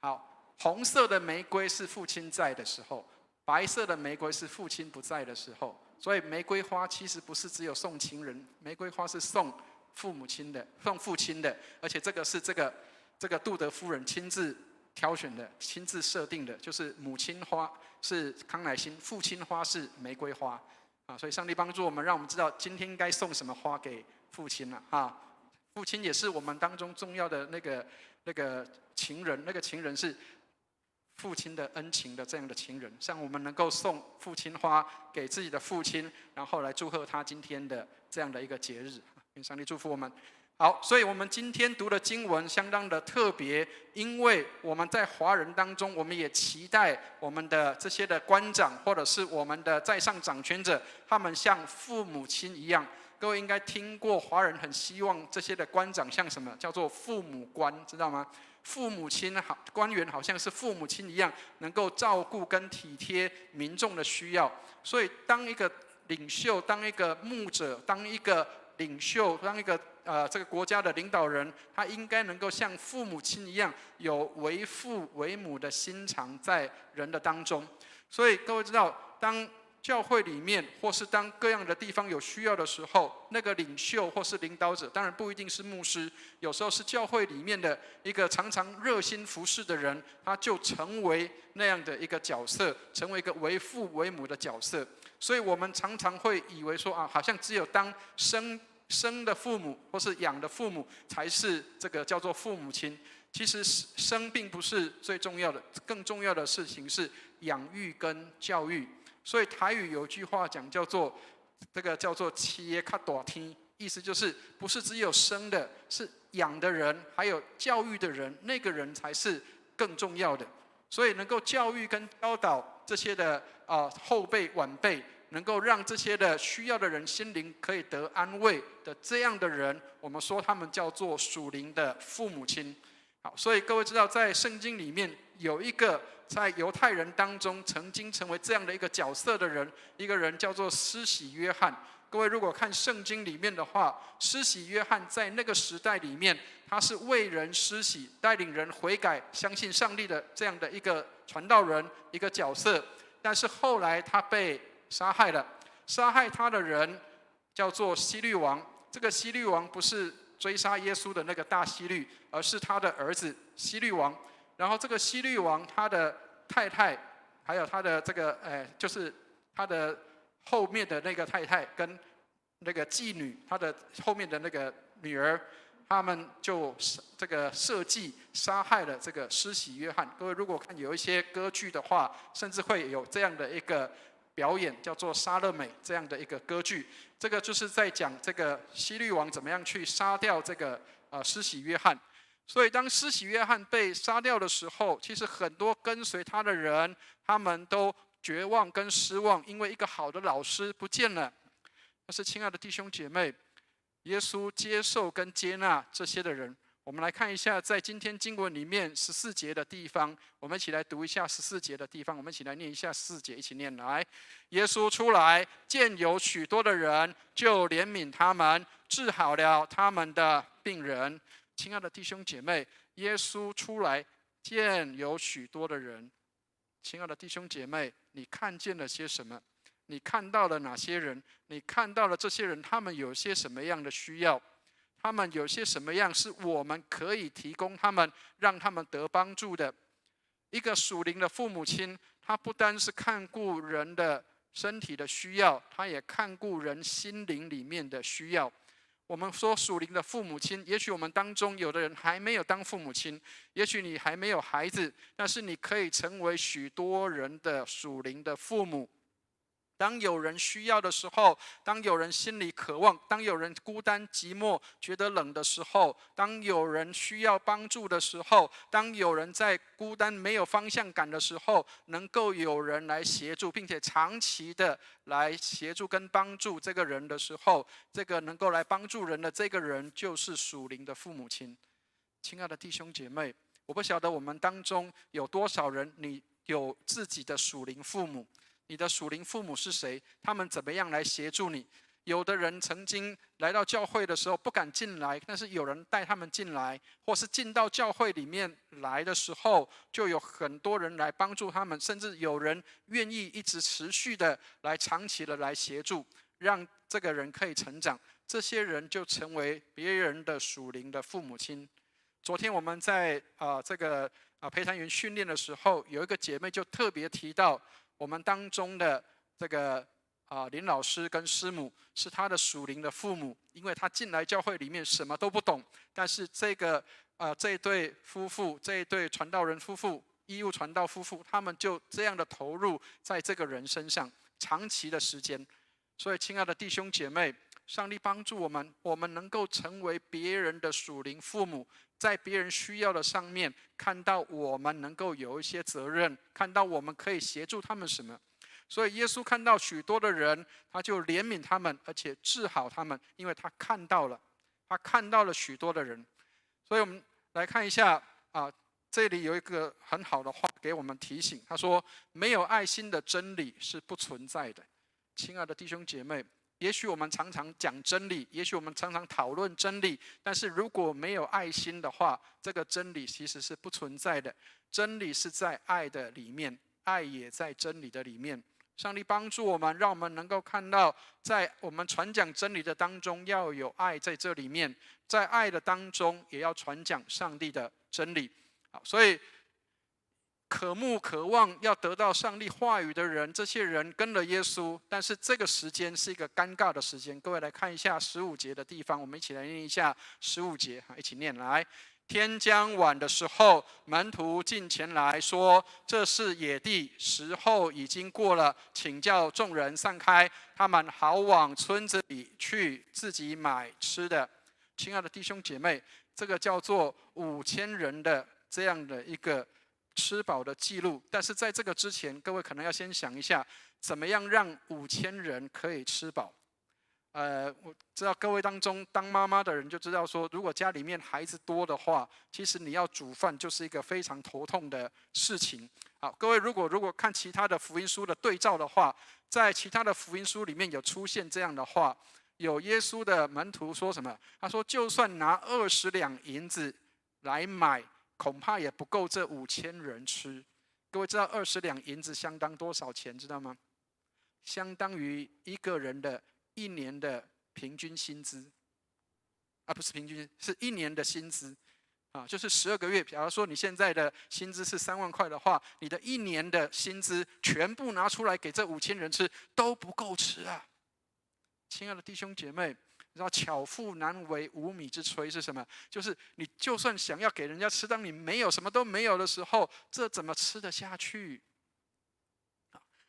好，红色的玫瑰是父亲在的时候，白色的玫瑰是父亲不在的时候。所以玫瑰花其实不是只有送情人，玫瑰花是送父母亲的，送父亲的，而且这个是这个杜德夫人亲自挑选的，亲自设定的，就是母亲花是康乃馨，父亲花是玫瑰花啊。所以上帝帮助我们，让我们知道今天该送什么花给父亲了啊。父亲也是我们当中重要的那个情人，那个情人是父亲的恩情的这样的情人，像我们能够送父亲花给自己的父亲，然后来祝贺他今天的这样的一个节日。愿上帝祝福我们。好，所以我们今天读的经文相当的特别，因为我们在华人当中，我们也期待我们的这些的官长或者是我们的在上掌权者，他们像父母亲一样。各位应该听过，华人很希望这些的官长像什么？叫做父母官，知道吗？父母亲好，官员好像是父母亲一样，能够照顾跟体贴民众的需要。所以，当一个领袖，当一个牧者，当一个领袖，当一个这个国家的领导人，他应该能够像父母亲一样，有为父为母的心肠在人的当中。所以各位知道，当教会里面，或是当各样的地方有需要的时候，那个领袖或是领导者，当然不一定是牧师，有时候是教会里面的一个常常热心服侍的人，他就成为那样的一个角色，成为一个为父为母的角色。所以我们常常会以为说好像只有当生的父母或是养的父母才是这个叫做父母亲。其实生并不是最重要的，更重要的事情是养育跟教育。所以台语有句话讲叫做这个叫做切卡大天，意思就是不是只有生的，是养的人还有教育的人，那个人才是更重要的。所以能够教育跟教导这些的后辈晚辈，能够让这些的需要的人心灵可以得安慰的这样的人，我们说他们叫做属灵的父母亲。好，所以各位知道，在圣经里面有一个在犹太人当中曾经成为这样的一个角色的人，一个人叫做施洗约翰。各位如果看圣经里面的话，施洗约翰在那个时代里面，他是为人施洗，带领人悔改、相信上帝的这样的一个传道人，一个角色。但是后来他被杀害了，杀害他的人叫做希律王。这个希律王不是追杀耶稣的那个大希律，而是他的儿子希律王。然后这个希律王他的太太，还有他的这个就是他的后面的那个太太跟那个妓女，他的后面的那个女儿，他们就这个设计杀害了这个施洗约翰。各位如果看有一些歌剧的话，甚至会有这样的一个表演，叫做《莎乐美》这样的一个歌剧。这个就是在讲这个希律王怎么样去杀掉这个施洗约翰。所以当施洗约翰被杀掉的时候，其实很多跟随他的人，他们都绝望跟失望，因为一个好的老师不见了。但是亲爱的弟兄姐妹，耶稣接受跟接纳这些的人。我们来看一下，在今天经文里面14节的地方，我们一起来读一下14节的地方，我们一起来念一下14节，一起念来。耶稣出来，见有许多的人，就怜悯他们，治好了他们的病人。亲爱的弟兄姐妹，耶稣出来，见有许多的人。亲爱的弟兄姐妹，你看见了些什么？你看到了哪些人？你看到了这些人，他们有些什么样的需要？他们有些什么样是我们可以提供他们，让他们得帮助的？一个属灵的父母亲，他不单是看顾人的身体的需要，他也看顾人心灵里面的需要。我们说属灵的父母亲，也许我们当中有的人还没有当父母亲，也许你还没有孩子，但是你可以成为许多人的属灵的父母。当有人需要的时候，当有人心里渴望，当有人孤单寂寞觉得冷的时候，当有人需要帮助的时候，当有人在孤单没有方向感的时候，能够有人来协助，并且长期的来协助跟帮助这个人的时候，这个能够来帮助人的这个人就是属灵的父母亲。亲爱的弟兄姐妹，我不晓得我们当中有多少人你有自己的属灵父母，你的属灵父母是谁？他们怎么样来协助你？有的人曾经来到教会的时候不敢进来，但是有人带他们进来，或是进到教会里面来的时候，就有很多人来帮助他们，甚至有人愿意一直持续的来长期的来协助，让这个人可以成长。这些人就成为别人的属灵的父母亲。昨天我们在这个陪谈员训练的时候，有一个姐妹就特别提到，我们当中的这个林老师跟师母是他的属灵的父母，因为他进来教会里面什么都不懂，但是这一对夫妇，这一对传道人夫妇，义务传道夫妇，他们就这样的投入在这个人身上，长期的时间。所以，亲爱的弟兄姐妹，上帝帮助我们，我们能够成为别人的属灵父母，在别人需要的上面看到我们能够有一些责任，看到我们可以协助他们什么。所以耶稣看到许多的人，他就怜悯他们，而且治好他们，因为他看到了许多的人。所以我们来看一下这里有一个很好的话给我们提醒，他说没有爱心的真理是不存在的。亲爱的弟兄姐妹，也许我们常常讲真理，也许我们常常讨论真理，但是如果没有爱心的话，这个真理其实是不存在的。真理是在爱的里面，爱也在真理的里面。上帝帮助我们，让我们能够看到，在我们传讲真理的当中，要有爱在这里面，在爱的当中，也要传讲上帝的真理。所以渴慕渴望要得到上帝话语的人，这些人跟了耶稣，但是这个时间是一个尴尬的时间。各位来看一下15节的地方，我们一起来念一下15节，一起念来。天将晚的时候，门徒进前来说：“这是野地，时候已经过了，请叫众人散开，他们好往村子里去，自己买吃的。”亲爱的弟兄姐妹，这个叫做5000人的这样的一个吃饱的记录。但是在这个之前，各位可能要先想一下，怎么样让5000人可以吃饱？我知道各位当中当妈妈的人就知道说，如果家里面孩子多的话，其实你要煮饭就是一个非常头痛的事情。好，各位如果看其他的福音书的对照的话，在其他的福音书里面有出现这样的话，有耶稣的门徒说什么？他说，就算拿20两银子来买，恐怕也不够这5000人吃。各位知道20两银子相当多少钱？知道吗？相当于一个人的1年的平均薪资，不是平均，是1年的薪资，就是12个月。假如说你现在的薪资是3万块的话，你的1年的薪资全部拿出来给这5000人吃，都不够吃啊！亲爱的弟兄姐妹，你知道巧妇难为无米之炊是什么？就是你就算想要给人家吃，当你没有什么都没有的时候，这怎么吃得下去？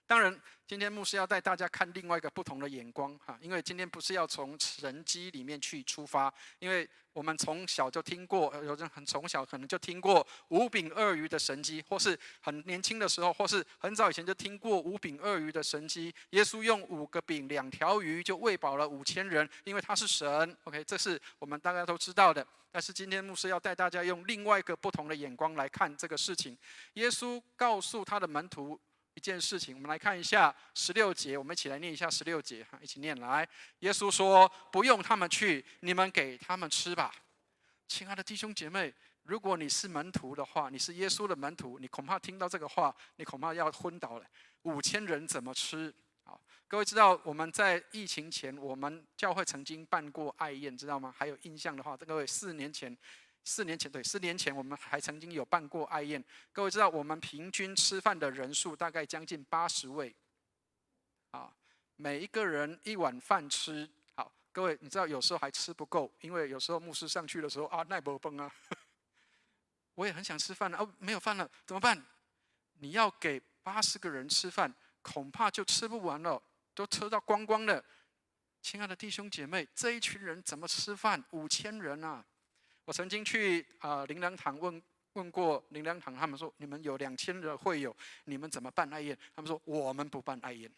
当然，今天牧师要带大家看另外一个不同的眼光因为今天不是要从神迹里面去出发，因为我们从小就听过，有人从小可能就听过5饼2鱼的神迹，或是很年轻的时候，或是很早以前就听过5饼2鱼的神迹。耶稣用5个饼2条鱼就喂饱了5000人，因为他是神。OK， 这是我们大家都知道的。但是今天牧师要带大家用另外一个不同的眼光来看这个事情。耶稣告诉他的门徒一件事情，我们来看一下16节，我们一起来念一下16节，一起念来。耶稣说：“不用他们去，你们给他们吃吧。”亲爱的弟兄姐妹，如果你是门徒的话，你是耶稣的门徒，你恐怕听到这个话，你恐怕要昏倒了。5000人怎么吃？好，各位知道我们在疫情前，我们教会曾经办过爱宴，知道吗？还有印象的话，各位4年前我们还曾经有办过爱宴。各位知道我们平均吃饭的人数大概将近80位，啊，每一个人1碗饭吃。好，各位你知道有时候还吃不够，因为有时候牧师上去的时候啊，奈不崩啊，我也很想吃饭了，没有饭了怎么办？你要给80个人吃饭，恐怕就吃不完了，都吃到光光了。亲爱的弟兄姐妹，这一群人怎么吃饭？5000人啊！我曾经去灵粮堂问过灵粮堂，他们说你们有2000的会友，你们怎么办爱宴？他们说我们不办爱宴。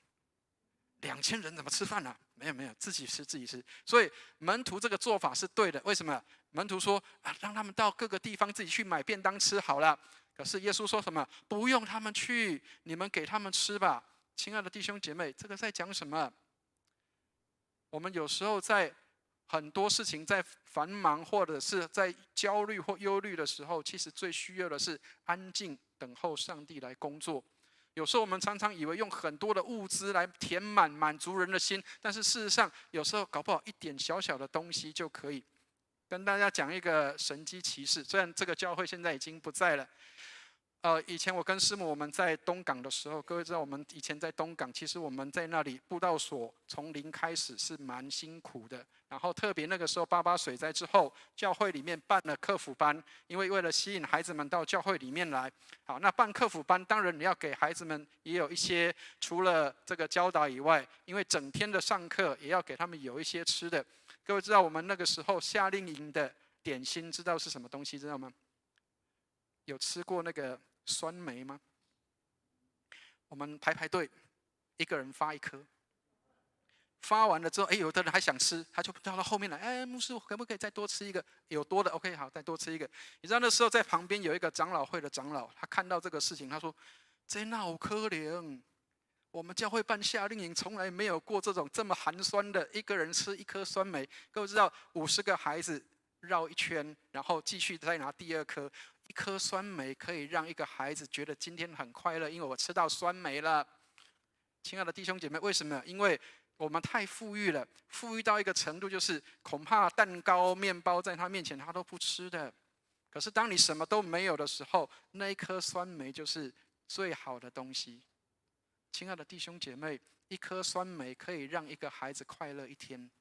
2000人怎么吃饭啊？没有，自己吃。所以门徒这个做法是对的，为什么？门徒说让他们到各个地方自己去买便当吃好了。可是耶稣说什么？不用他们去，你们给他们吃吧。亲爱的弟兄姐妹，这个在讲什么？我们有时候在很多事情在繁忙或者是在焦虑或忧虑的时候，其实最需要的是安静等候上帝来工作。有时候我们常常以为用很多的物资来填满足人的心，但是事实上有时候搞不好一点小小的东西就可以。跟大家讲一个神机骑士，虽然这个教会现在已经不在了。以前我跟师母我们在东港的时候，各位知道我们以前在东港，其实我们在那里布道所从零开始是蛮辛苦的。然后特别那个时候88水灾之后，教会里面办了客服班，因为为了吸引孩子们到教会里面来。好，那办客服班，当然你要给孩子们也有一些除了这个教导以外，因为整天的上课也要给他们有一些吃的。各位知道我们那个时候夏令营的点心知道是什么东西知道吗？有吃过那个酸梅吗？我们排队，一个人发1颗。发完了之后，有的人还想吃，他就跳到后面来，牧师可不可以再多吃一个？有多的 ，OK， 好，再多吃一个。你知道那时候在旁边有一个长老会的长老，他看到这个事情，他说：“这哪有可能？我们教会办夏令营，从来没有过这么寒酸的，一个人吃1颗酸梅。各位知道，50个孩子绕1圈，然后继续再拿第2颗。1颗酸梅可以让一个孩子觉得今天很快乐，因为我吃到酸梅了。亲爱的弟兄姐妹，为什么？因为我们太富裕了，富裕到一个程度，就是恐怕蛋糕、面包在他面前他都不吃的。可是当你什么都没有的时候，那1颗酸梅就是最好的东西。亲爱的弟兄姐妹，1颗酸梅可以让一个孩子快乐1天，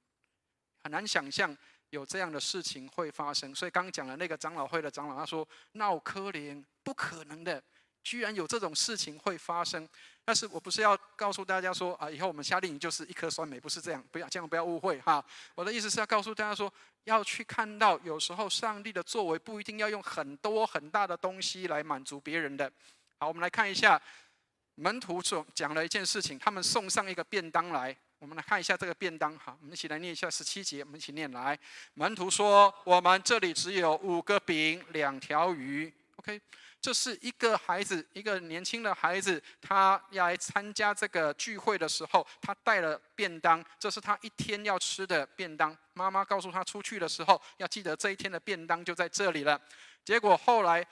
很难想象有这样的事情会发生。所以刚讲了那个长老会的长老，他说：“闹可怜，不可能的，居然有这种事情会发生。”但是我不是要告诉大家说以后我们夏令营就是1颗酸梅，不是这样，千万不要误会哈。我的意思是要告诉大家说，要去看到有时候上帝的作为不一定要用很多很大的东西来满足别人的。好，我们来看一下门徒所讲了一件事情，他们送上一个便当来。我们来看一下这个便当，好，我们一起来念一下17节，我们一起念来。门徒说：“我们这里只有5个饼2条鱼。” OK， 这是一个孩子，一个年轻的孩子，他要来参加这个聚会的时候，他带了便当，这是他1天要吃的便当。妈妈告诉他出去的时候，要记得这1天的便当就在这里了。结果后来，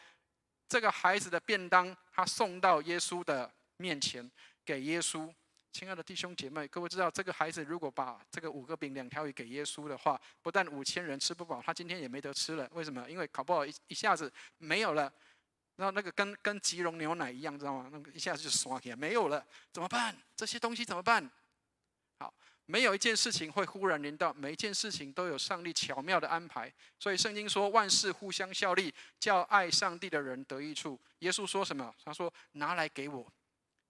这个孩子的便当，他送到耶稣的面前，给耶稣。亲爱的弟兄姐妹，各位知道，这个孩子如果把这个5个饼2条鱼给耶稣的话，不但5000人吃不饱，他今天也没得吃了。为什么？因为搞不好一下子没有了。然后那个跟即溶牛奶一样，知道吗？那个一下子就刷起来，没有了，怎么办？这些东西怎么办？好，没有一件事情会忽然临到，每一件事情都有上帝巧妙的安排。所以圣经说，万事互相效力，叫爱上帝的人得益处。耶稣说什么？他说：“拿来给我，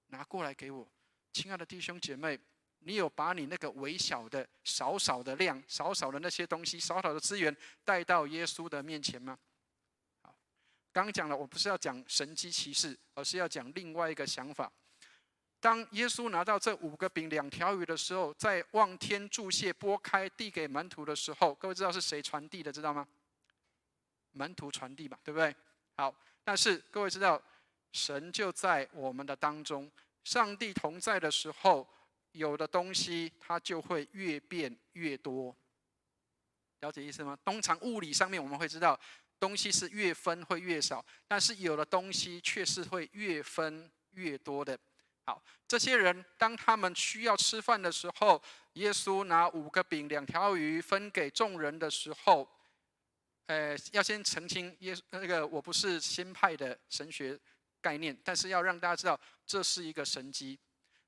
拿过来给我。”亲爱的弟兄姐妹，你有把你那个微小的、少少的量、少少的那些东西、少少的资源带到耶稣的面前吗？好，刚刚讲了，我不是要讲神机骑士，而是要讲另外一个想法。当耶稣拿到这5个饼2条鱼的时候，在望天祝谢、拨开递给门徒的时候，各位知道是谁传递的，知道吗？门徒传递嘛，对不对？好，但是各位知道，神就在我们的当中。上帝同在的时候，有的东西它就会越变越多，了解意思吗？通常物理上面我们会知道，东西是越分会越少，但是有的东西却是会越分越多的。好，这些人当他们需要吃饭的时候，耶稣拿5个饼2条鱼分给众人的时候，要先澄清，我不是新派的神学概念，但是要让大家知道，这是一个神迹。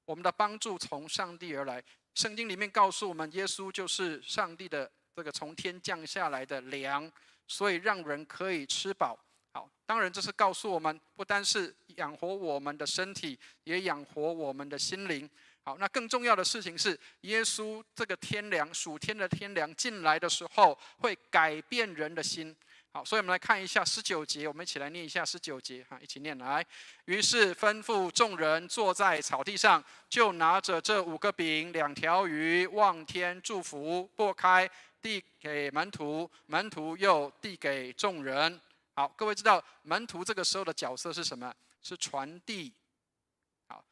我们的帮助从上帝而来。圣经里面告诉我们，耶稣就是上帝的这个从天降下来的粮，所以让人可以吃饱。好，当然这是告诉我们，不单是养活我们的身体，也养活我们的心灵。好，那更重要的事情是，耶稣这个天粮，属天的天粮进来的时候，会改变人的心。好，所以我们来看一下19节，我们一起来念一下19节，一起念来。于是吩咐众人坐在草地上，就拿着这5个饼2条鱼，望天祝福，擘开，递给门徒，门徒又递给众人。好，各位知道门徒这个时候的角色是什么？是传递。好，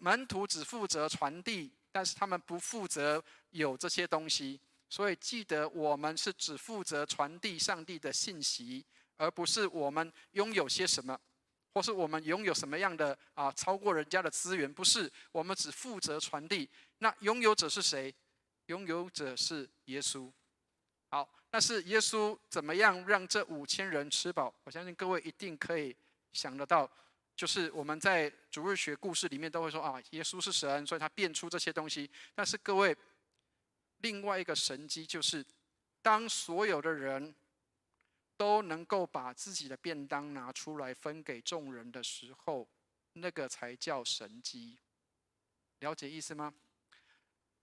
门徒只负责传递，但是他们不负责有这些东西。所以记得，我们是只负责传递上帝的信息，而不是我们拥有些什么，或是我们拥有什么样的超过人家的资源。不是，我们只负责传递。那拥有者是谁？拥有者是耶稣。好，但是耶稣怎么样让这5000人吃饱？我相信各位一定可以想得到，就是我们在主日学故事里面都会说耶稣是神，所以他变出这些东西。但是各位，另外一个神迹就是，当所有的人都能够把自己的便当拿出来分给众人的时候，那个才叫神迹。了解意思吗？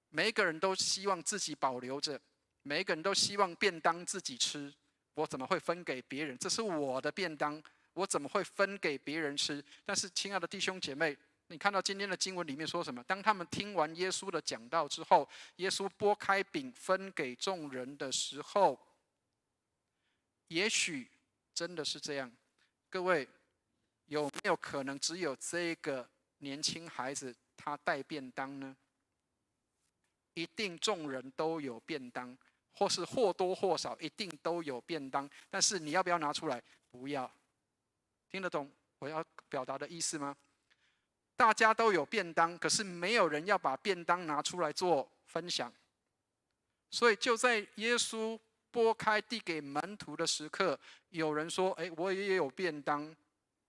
每一个人都希望自己保留着，每一个人都希望便当自己吃，我怎么会分给别人？这是我的便当，我怎么会分给别人吃？但是亲爱的弟兄姐妹，你看到今天的经文里面说什么？当他们听完耶稣的讲道之后，耶稣拨开饼分给众人的时候，也许真的是这样。各位，有没有可能只有这个年轻孩子他带便当呢？一定众人都有便当，或是或多或少一定都有便当，但是你要不要拿出来？不要。听得懂我要表达的意思吗？大家都有便当，可是没有人要把便当拿出来做分享。所以就在耶稣拨开递给门徒的时刻，有人说：我也有便当，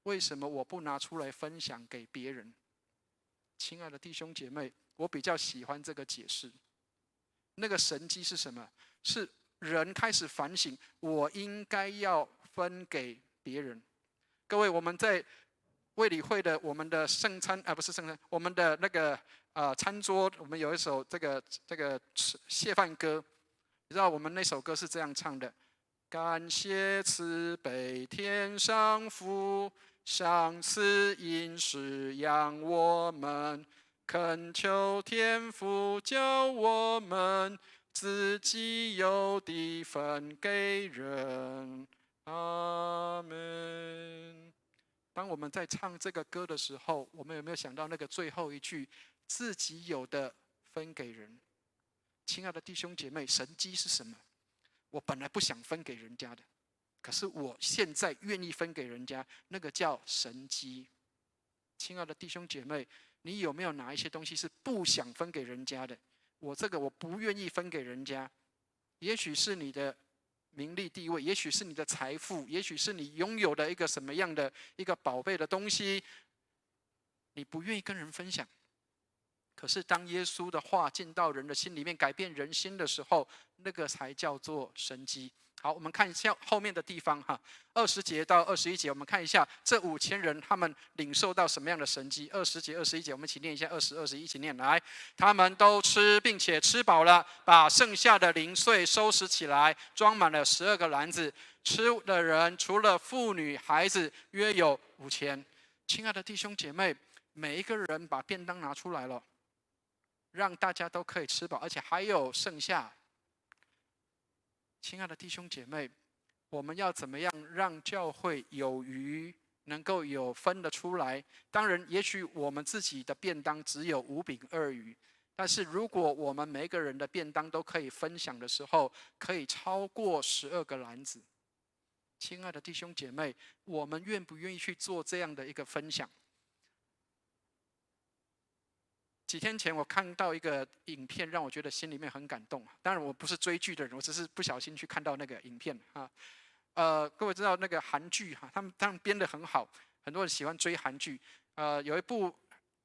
为什么我不拿出来分享给别人？亲爱的弟兄姐妹，我比较喜欢这个解释。那个神迹是什么？是人开始反省，我应该要分给别人。各位，我们在卫理会的我们的圣餐不是圣餐，我们的那个餐桌，我们有一首这个谢饭歌，你知道我们那首歌是这样唱的：感谢慈悲天上父，赏赐饮食养我们，恳求天父教我们自己有的分给人。阿们。当我们在唱这个歌的时候，我们有没有想到那个最后一句：自己有的分给人？亲爱的弟兄姐妹，神迹是什么？我本来不想分给人家的，可是我现在愿意分给人家，那个叫神迹。亲爱的弟兄姐妹，你有没有哪一些东西是不想分给人家的？我不愿意分给人家。也许是你的名利地位，也许是你的财富，也许是你拥有的一个什么样的一个宝贝的东西，你不愿意跟人分享。可是当耶稣的话进到人的心里面，改变人心的时候，那个才叫做神迹。好，我们看一下后面的地方20节到21节，我们看一下这5000人他们领受到什么样的神迹。20节、21节，我们一起念一下20、21，一起念来。他们都吃，并且吃饱了，把剩下的零碎收拾起来，装满了12个篮子。吃的人除了妇女、孩子，约有5000。亲爱的弟兄姐妹，每一个人把便当拿出来了，让大家都可以吃饱，而且还有剩下。亲爱的弟兄姐妹，我们要怎么样让教会有余，能够有分得出来？当然，也许我们自己的便当只有5饼2鱼，但是如果我们每个人的便当都可以分享的时候，可以超过12个篮子。亲爱的弟兄姐妹，我们愿不愿意去做这样的一个分享？几天前我看到一个影片，让我觉得心里面很感动。当然我不是追剧的人，我只是不小心去看到那个影片啊。各位知道那个韩剧哈，他们当然编得很好，很多人喜欢追韩剧。有一部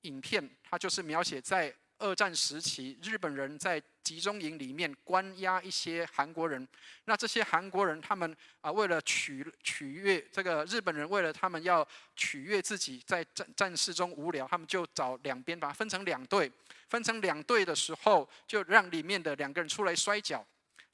影片，它就是描写在2战时期，日本人在集中营里面关押一些韩国人。那这些韩国人，他们为了取悦这个日本人，为了他们要取悦自己，在战事中无聊，他们就找两边把它分成2队。分成2队的时候，就让里面的2个人出来摔跤。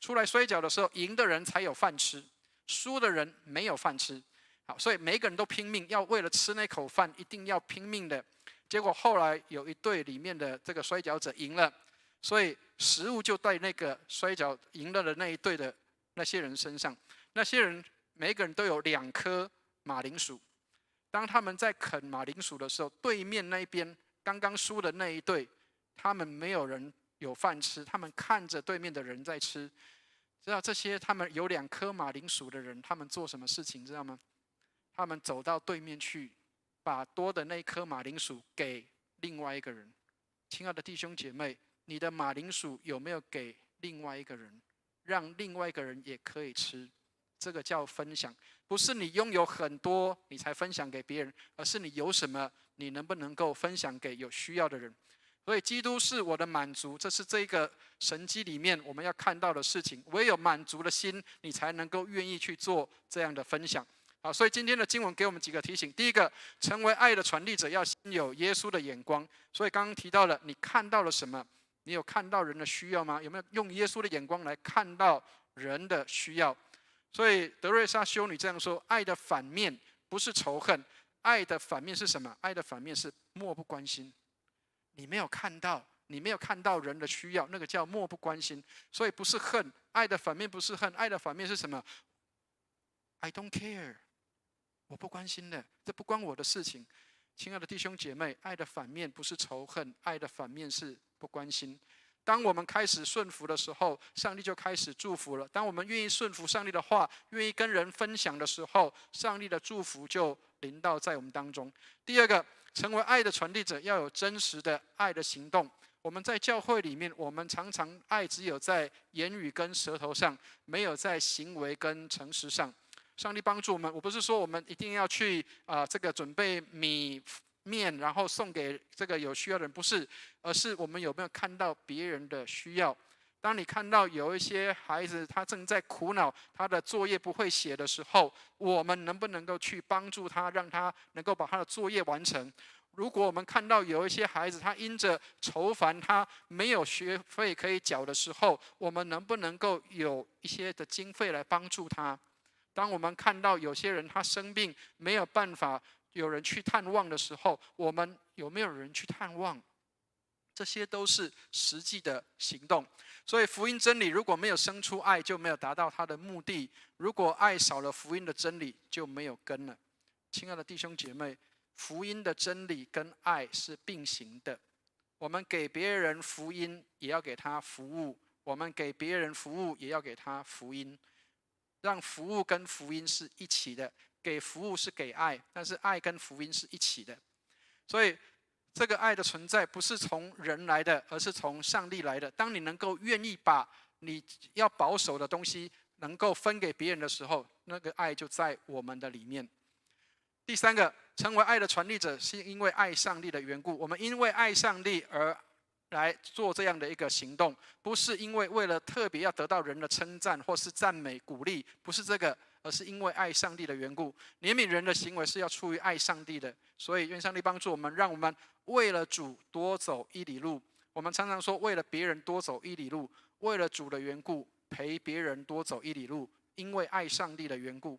出来摔跤的时候，赢的人才有饭吃，输的人没有饭吃。好，所以每个人都拼命，要为了吃那口饭，一定要拼命的。结果后来有一队里面的这个摔跤者赢了，所以食物就在那个摔跤赢了的那一队的那些人身上。那些人每个人都有2颗马铃薯。当他们在啃马铃薯的时候，对面那边刚刚输的那一队，他们没有人有饭吃，他们看着对面的人在吃。知道这些他们有2颗马铃薯的人，他们做什么事情知道吗？他们走到对面去，把多的那一颗马铃薯给另外一个人。亲爱的弟兄姐妹，你的马铃薯有没有给另外一个人，让另外一个人也可以吃？这个叫分享，不是你拥有很多你才分享给别人，而是你有什么，你能不能够分享给有需要的人？所以基督是我的满足，这是这个神迹里面我们要看到的事情。唯有满足的心，你才能够愿意去做这样的分享。好，所以今天的经文给我们几个提醒。第一个，成为爱的传递者要先有耶稣的眼光。所以刚刚提到了，你看到了什么？你有看到人的需要吗？有没有用耶稣的眼光来看到人的需要？所以德瑞莎修女这样说：爱的反面不是仇恨，爱的反面是什么？爱的反面是漠不关心。你没有看到人的需要，那个叫漠不关心。所以不是恨，爱的反面不是恨，爱的反面是什么？ I don't care， 我不关心的，这不关我的事情。亲爱的弟兄姐妹，爱的反面不是仇恨，爱的反面是不关心。当我们开始顺服的时候，上帝就开始祝福了。当我们愿意顺服上帝的话，愿意跟人分享的时候，上帝的祝福就临到在我们当中。第二个，成为爱的传递者，要有真实的爱的行动。我们在教会里面，我们常常爱只有在言语跟舌头上，没有在行为跟诚实上。上帝帮助我们，我不是说我们一定要去这个准备米面，然后送给这个有需要的人，不是，而是我们有没有看到别人的需要。当你看到有一些孩子他正在苦恼，他的作业不会写的时候，我们能不能够去帮助他，让他能够把他的作业完成？如果我们看到有一些孩子他因着愁烦，他没有学费可以缴的时候，我们能不能够有一些的经费来帮助他？当我们看到有些人他生病没有办法有人去探望的时候，我们有没有人去探望？这些都是实际的行动。所以福音真理如果没有生出爱，就没有达到它的目的。如果爱少了福音的真理，就没有根了。亲爱的弟兄姐妹，福音的真理跟爱是并行的。我们给别人福音，也要给他服务；我们给别人服务，也要给他福音。让服务跟福音是一起的，给服务是给爱，但是爱跟福音是一起的。所以这个爱的存在不是从人来的，而是从上帝来的。当你能够愿意把你要保守的东西能够分给别人的时候，那个爱就在我们的里面。第三个，成为爱的传递者，是因为爱上帝的缘故。我们因为爱上帝而来做这样的一个行动，不是因为了特别要得到人的称赞或是赞美鼓励，不是这个，而是因为爱上帝的缘故。怜悯人的行为是要出于爱上帝的，所以愿上帝帮助我们，让我们为了主多走1里路。我们常常说为了别人多走1里路，为了主的缘故陪别人多走1里路，因为爱上帝的缘故。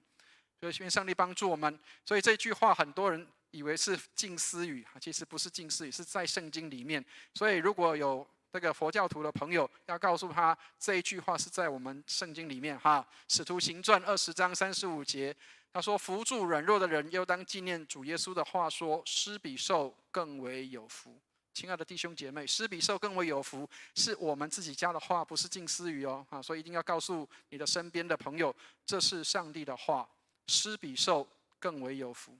所以愿上帝帮助我们。所以这句话很多人以为是近思语，其实不是近思语，是在圣经里面。所以如果有这个佛教徒的朋友，要告诉他这一句话是在我们圣经里面哈。使徒行传20章35节，他说：扶助软弱的人，又当纪念主耶稣的话说，施比受更为有福。亲爱的弟兄姐妹，施比受更为有福，是我们自己家的话，不是近思语哦。所以一定要告诉你的身边的朋友，这是上帝的话，施比受更为有福。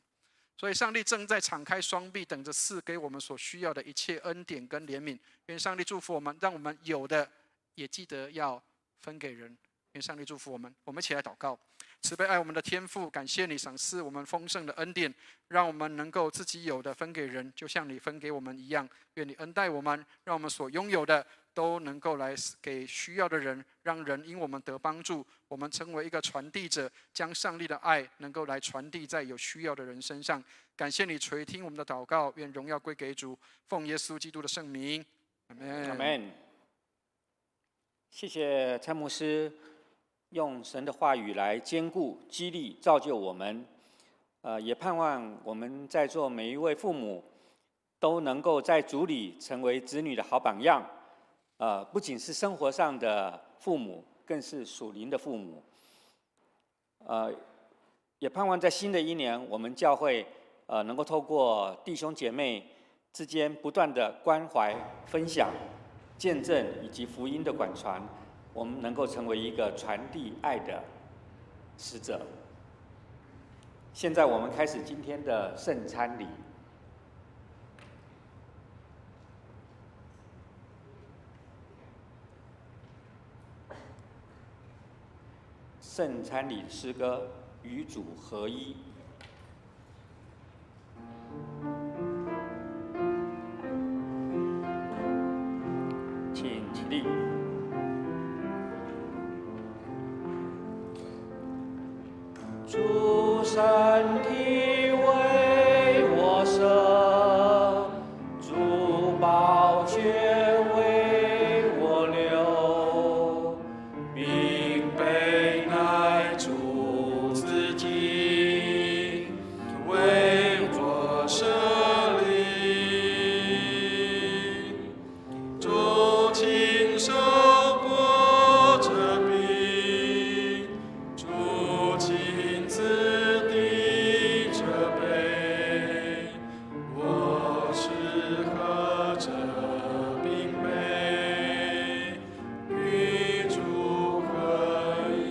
所以上帝正在敞开双臂，等着赐给我们所需要的一切恩典跟怜悯。愿上帝祝福我们，让我们有的也记得要分给人。愿上帝祝福我们。我们一起来祷告。慈悲爱我们的天父，感谢你赏赐我们丰盛的恩典，让我们能够自己有的分给人，就像你分给我们一样。愿你恩待我们，让我们所拥有的都能够来给需要的人，让人因我们得帮助。我们成为一个传递者，将上帝的爱能够来传递在有需要的人身上。感谢你垂听我们的祷告，愿荣耀归给主，奉耶稣基督的圣名，阿们。阿们。谢谢蔡牧师用神的话语来坚固、激励、造就我们。也盼望我们在座每一位父母都能够在主里成为子女的好榜样。不仅是生活上的父母，更是属灵的父母。也盼望在新的一年，我们教会能够透过弟兄姐妹之间不断的关怀、分享、见证以及福音的广传，我们能够成为一个传递爱的使者。现在我们开始今天的圣餐礼。圣餐礼诗歌与主合一。请起立。主身体为我舍，主宝血为我流，并被乃主自己为我舍离，主亲手剥这饼，主亲自递这杯，我是喝这饼杯，与主合一。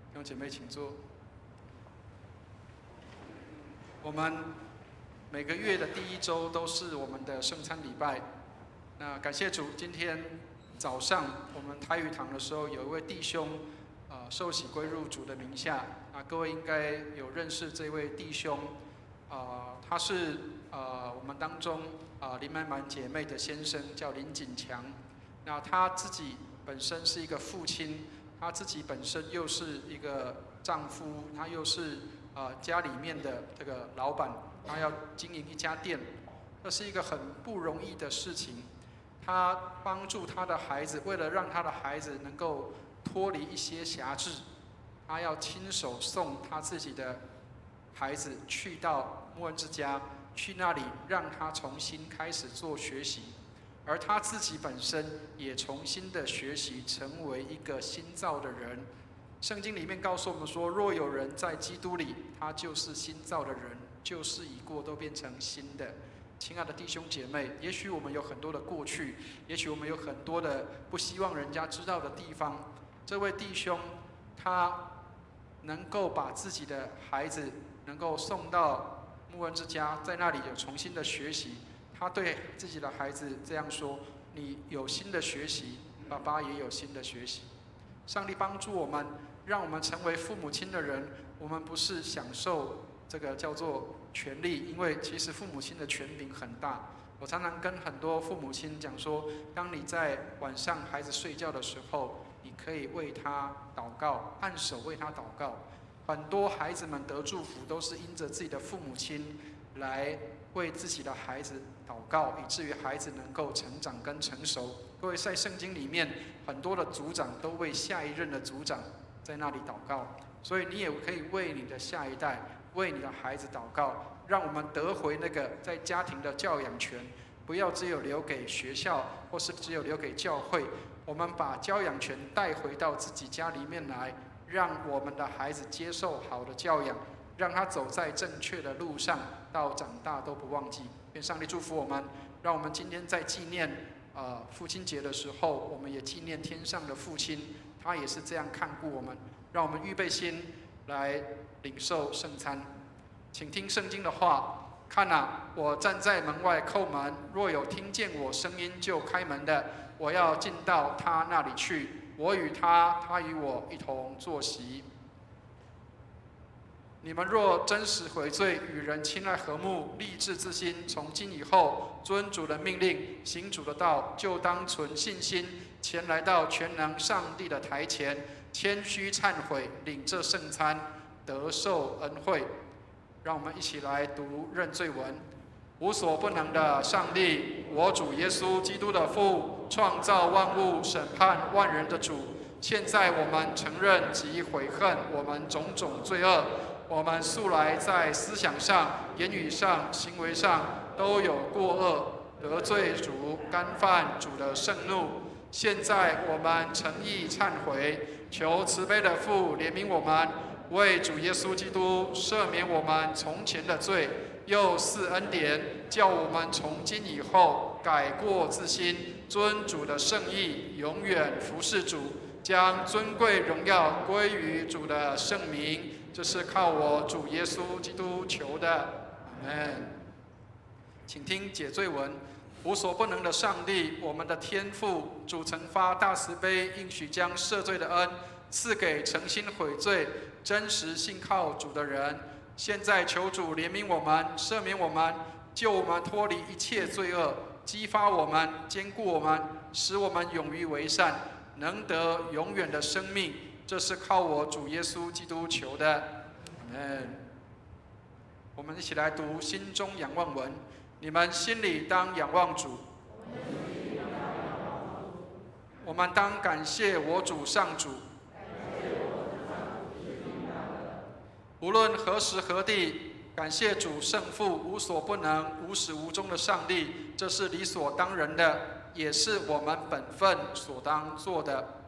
弟兄姐妹，请坐。我们每个月的第一周都是我们的圣餐礼拜。那感谢主，今天早上我们台语堂的时候，有一位弟兄，受洗归入主的名下。各位应该有认识这位弟兄，他是我们当中林满满姐妹的先生，叫林锦强。那他自己本身是一个父亲，他自己本身又是一个丈夫，他又是家里面的这个老板，他要经营一家店，这是一个很不容易的事情。他帮助他的孩子，为了让他的孩子能够脱离一些辖制，他要亲手送他自己的孩子去到牧恩之家，去那里让他重新开始做学习，而他自己本身也重新的学习，成为一个新造的人。圣经里面告诉我们说，若有人在基督里，他就是新造的人，旧事已过，都变成新的。亲爱的弟兄姐妹，也许我们有很多的过去，也许我们有很多的不希望人家知道的地方。这位弟兄，他能够把自己的孩子能够送到牧恩之家，在那里有重新的学习。他对自己的孩子这样说：你有新的学习，爸爸也有新的学习。上帝帮助我们，让我们成为父母亲的人。我们不是享受这个叫做权利，因为其实父母亲的权柄很大。我常常跟很多父母亲讲说，当你在晚上孩子睡觉的时候，你可以为他祷告，按手为他祷告。很多孩子们得祝福，都是因着自己的父母亲来为自己的孩子祷告，以至于孩子能够成长跟成熟。各位，在圣经里面，很多的族长都为下一任的族长在那里祷告，所以你也可以为你的下一代，为你的孩子祷告，让我们得回那个在家庭的教养权，不要只有留给学校，或是只有留给教会。我们把教养权带回到自己家里面来，让我们的孩子接受好的教养，让他走在正确的路上，到长大都不忘记。愿上帝祝福我们，让我们今天在纪念父亲节的时候，我们也纪念天上的父亲，他也是这样看顾我们。让我们预备心，来领受圣餐。请听圣经的话。看啊，我站在门外叩门，若有听见我声音就开门的，我要进到他那里去，我与他，他与我一同坐席。你们若真实悔罪，与人亲爱和睦，立志之心，从今以后遵主的命令，行主的道，就当存信心，前来到全能上帝的台前，谦虚忏悔，领这圣餐，得受恩惠。让我们一起来读认罪文。无所不能的上帝，我主耶稣基督的父，创造万物、审判万人的主。现在我们承认及悔恨我们种种罪恶，我们素来在思想上、言语上、行为上都有过恶，得罪主，干犯主的圣怒。现在我们诚意忏悔，求慈悲的父怜悯我们，为主耶稣基督赦免我们从前的罪，又赐恩典，叫我们从今以后改过自新，遵主的圣意，永远服侍主，将尊贵荣耀归于主的圣名。这是靠我主耶稣基督求的，阿们。请听解罪文。无所不能的上帝，我们的天父，主曾发大慈悲，应许将赦罪的恩赐给诚心悔罪、真实信靠主的人。现在求主怜悯我们，赦免我们，救我们脱离一切罪恶，激发我们，坚固我们，使我们勇于为善，能得永远的生命。这是靠我主耶稣基督求的，阿们。我们一起来读心中仰望文。你们心里当仰望主，我们当感谢我主上主。无论何时何地，感谢主圣父无所不能、无始无终的上帝，这是理所当然的，也是我们本分所当做的。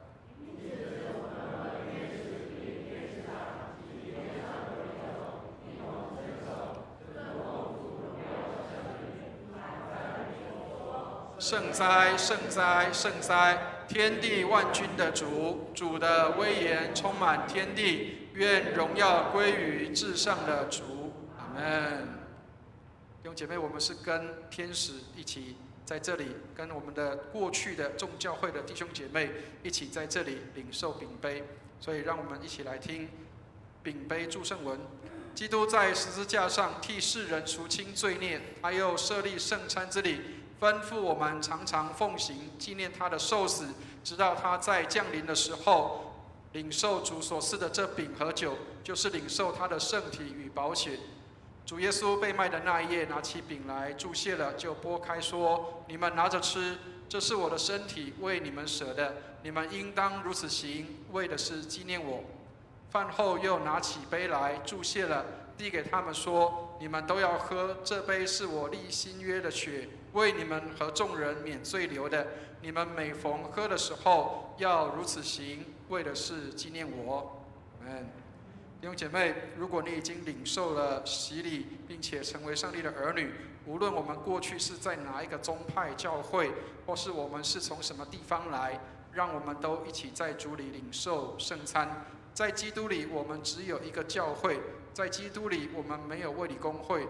圣哉，圣哉，圣哉！天地万军的主，主的威严充满天地，愿荣耀归于至上的主，阿们。弟兄姐妹，我们是跟天使一起在这里，跟我们的过去的众教会的弟兄姐妹一起在这里领受饼杯，所以让我们一起来听饼杯祝圣文。基督在十字架上替世人赎清罪孽，他又设立圣餐之礼，吩咐我们常常奉行，纪念他的受死，直到他在降临的时候，领受主所赐的这饼和酒，就是领受他的圣体与宝血。主耶稣被卖的那一夜，拿起饼来，祝谢了，就拨开说：“你们拿着吃，这是我的身体，为你们舍的，你们应当如此行，为的是纪念我。”饭后又拿起杯来，祝谢了，递给他们说：“你们都要喝，这杯是我立新约的血，为你们和众人免罪流的。你们每逢喝的时候，要如此行，为的是纪念我。”阿们。弟兄姐妹，如果你已经领受了洗礼，并且成为上帝的儿女，无论我们过去是在哪一个宗派教会，或是我们是从什么地方来，让我们都一起在主里领受圣餐。在基督里，我们只有一个教会；在基督里，我们没有卫理公会，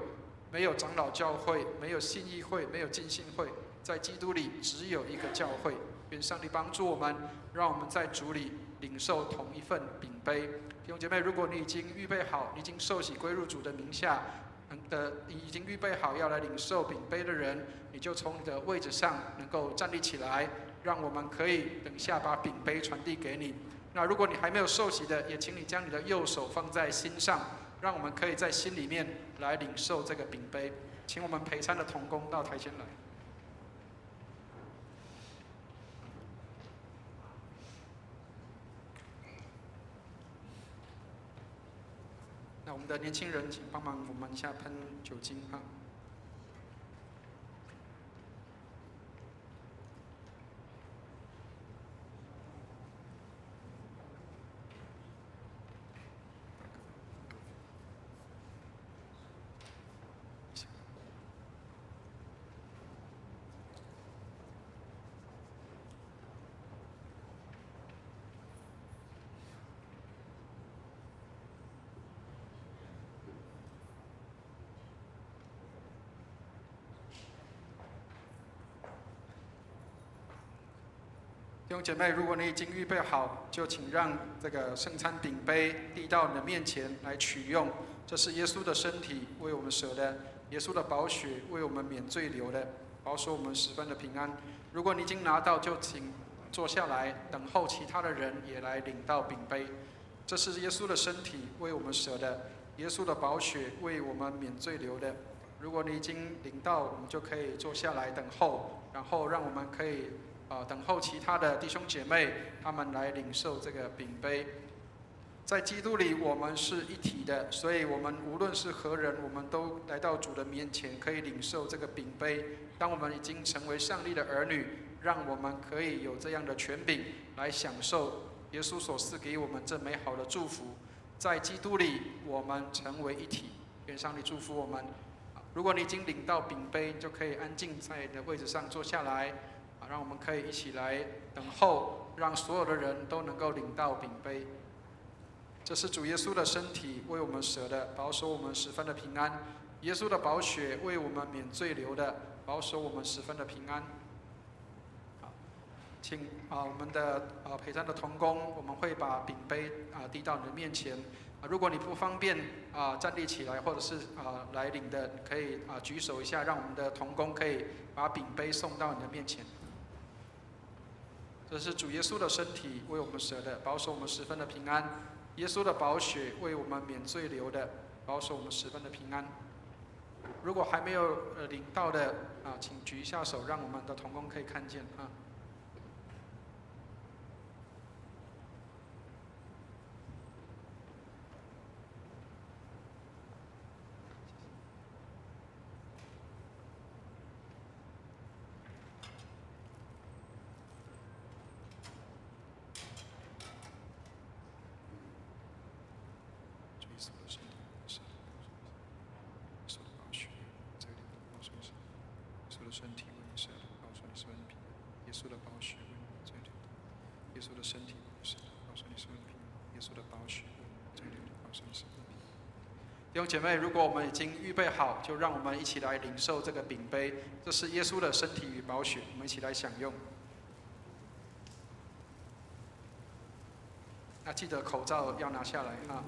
没有长老教会，没有信义会，没有浸信会。在基督里，只有一个教会。愿上帝帮助我们，让我们在主里领受同一份饼杯。弟兄姐妹，如果你已经预备好，你已经受洗归入主的名下，你已经预备好要来领受饼杯的人，你就从你的位置上能够站立起来，让我们可以等下把饼杯传递给你。那如果你还没有受洗的，也请你将你的右手放在心上，让我们可以在心里面来领受这个饼杯。请我们陪餐的同工到台前来。那我们的年轻人，请帮忙我们一下喷酒精哈。兄姐妹，如果你已经预备好，就请让这个圣餐饼杯递到你的面前来取用。这是耶稣的身体，为我们舍的；耶稣的宝血，为我们免罪流的，保守我们十分的平安。如果你已经拿到，就请坐下来，等候其他的人也来领到饼杯。这是耶稣的身体，为我们舍的；耶稣的宝血，为我们免罪流的。如果你已经领到，我们就可以坐下来等候，然后让我们可以等候其他的弟兄姐妹，他们来领受这个饼杯。在基督里，我们是一体的，所以我们无论是何人，我们都来到主的面前，可以领受这个饼杯。当我们已经成为上帝的儿女，让我们可以有这样的权柄来享受耶稣所赐给我们这美好的祝福。在基督里，我们成为一体。愿上帝祝福我们。如果你已经领到饼杯，就可以安静在你的位置上坐下来，让我们可以一起来等候，让所有的人都能够领到饼杯。这是主耶稣的身体，为我们舍的，保守我们十分的平安；耶稣的宝血，为我们免罪流的，保守我们十分的平安。请我们的陪餐的同工，我们会把饼杯递到你的面前。如果你不方便站立起来，或者是来领的，可以举手一下，让我们的同工可以把饼杯送到你的面前。这是主耶稣的身体，为我们舍的，保守我们十分的平安；耶稣的宝血，为我们免罪流的，保守我们十分的平安。如果还没有领到的请举一下手，让我们的同工可以看见啊。身体为你舍的，保守你十分平安；耶稣的宝血为你免罪流的，耶稣的身体为你舍的，保守你十分平安；耶稣的宝血为你免罪流的，保守你十分平安。弟兄姐妹，如果我们已经预备好，就让我们一起来领受这个饼杯，这是耶稣的身体与宝血，我们一起来享用。那记得口罩要拿下来啊。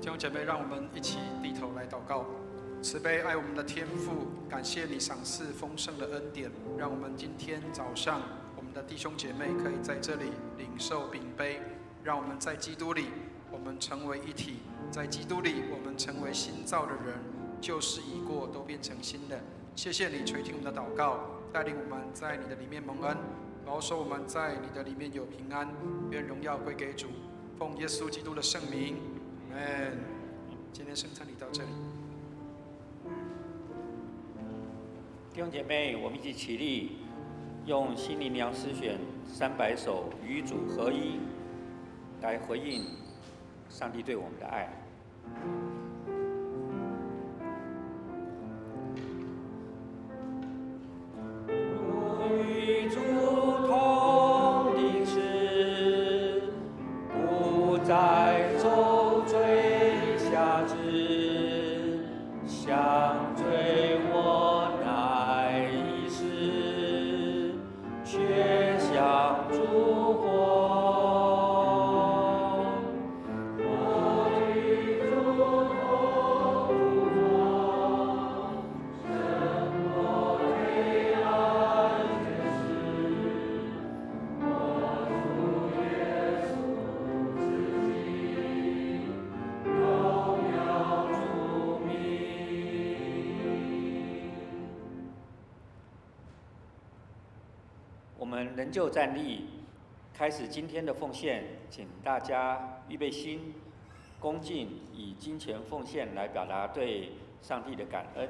弟兄姐妹，让我们一起低头来祷告。慈悲爱我们的天父，感谢你赏赐丰盛的恩典，让我们今天早上我们的弟兄姐妹可以在这里领受饼杯，让我们在基督里我们成为一体，在基督里我们成为新造的人，旧事已过，都变成新的。谢谢你垂听我们的祷告，带领我们在你的里面蒙恩，保守我们在你的里面有平安。愿荣耀归给主，奉耶稣基督的圣名，阿们。今天圣餐礼到这里。弟兄姐妹，我们一起起立，用心灵粮诗选300首与主合一，来回应上帝对我们的爱。与主同定时，不再走追下之，相追我乃一时，却相烛火。我们仍旧站立，开始今天的奉献，请大家预备心，恭敬以金钱奉献来表达对上帝的感恩。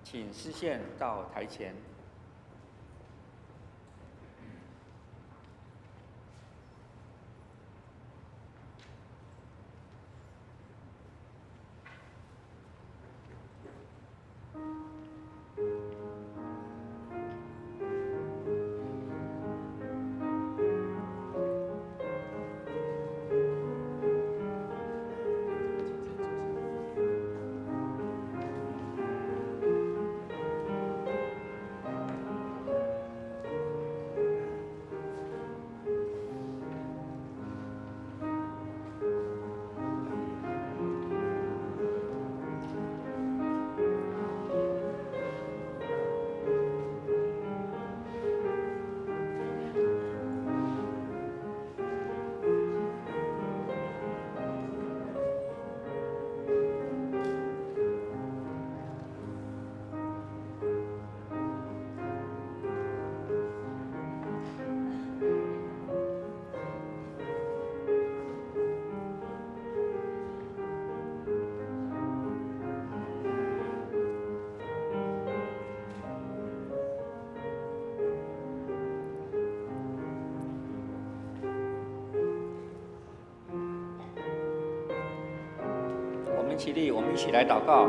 请思宪到台前。起立，我们一起来祷告。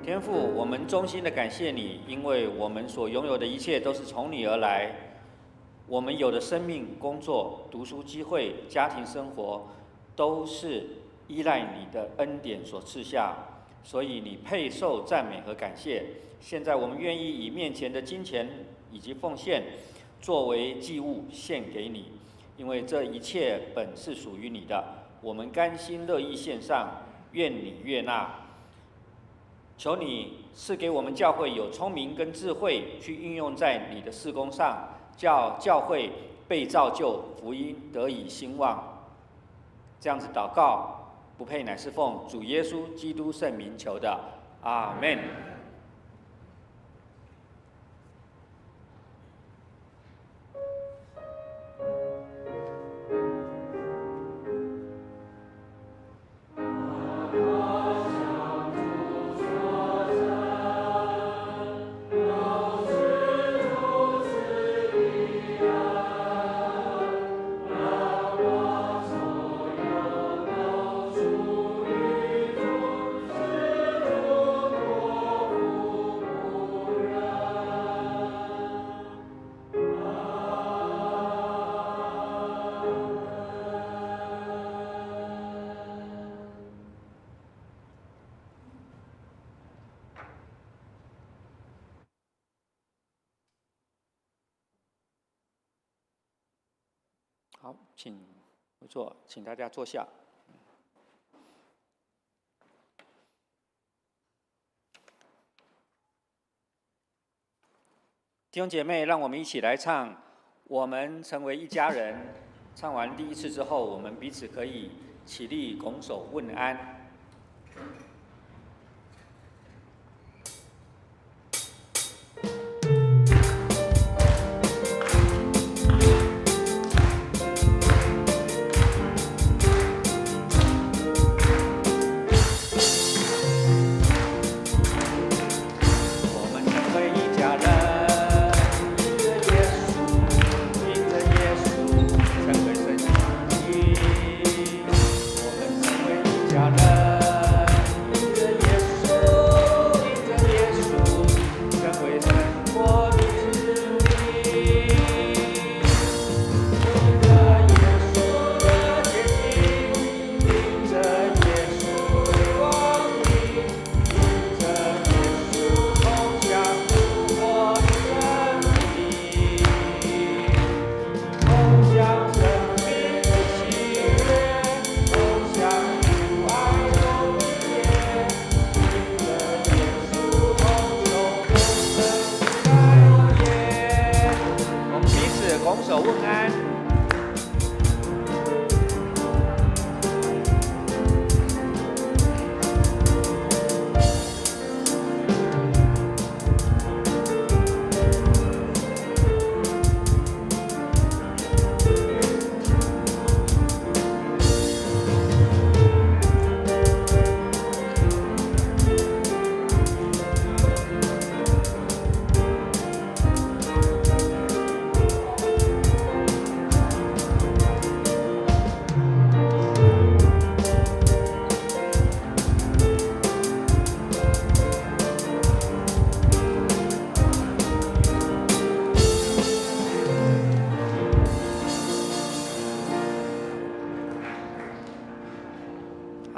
天父，我们衷心的感谢你，因为我们所拥有的一切都是从你而来。我们有的生命、工作、读书机会、家庭生活，都是依赖你的恩典所赐下，所以你配受赞美和感谢。现在我们愿意以面前的金钱以及奉献，作为祭物献给你，因为这一切本是属于你的，我们甘心乐意献上。愿你悦纳，求你赐给我们教会有聪明跟智慧，去运用在你的事工上，叫教会被造就，福音得以兴旺。这样子祷告，不配乃是奉主耶稣基督圣名求的，阿们。好，请回座，请大家坐下。弟兄姐妹，让我们一起来唱《我们成为一家人》。唱完第一次之后，我们彼此可以起立拱手问安。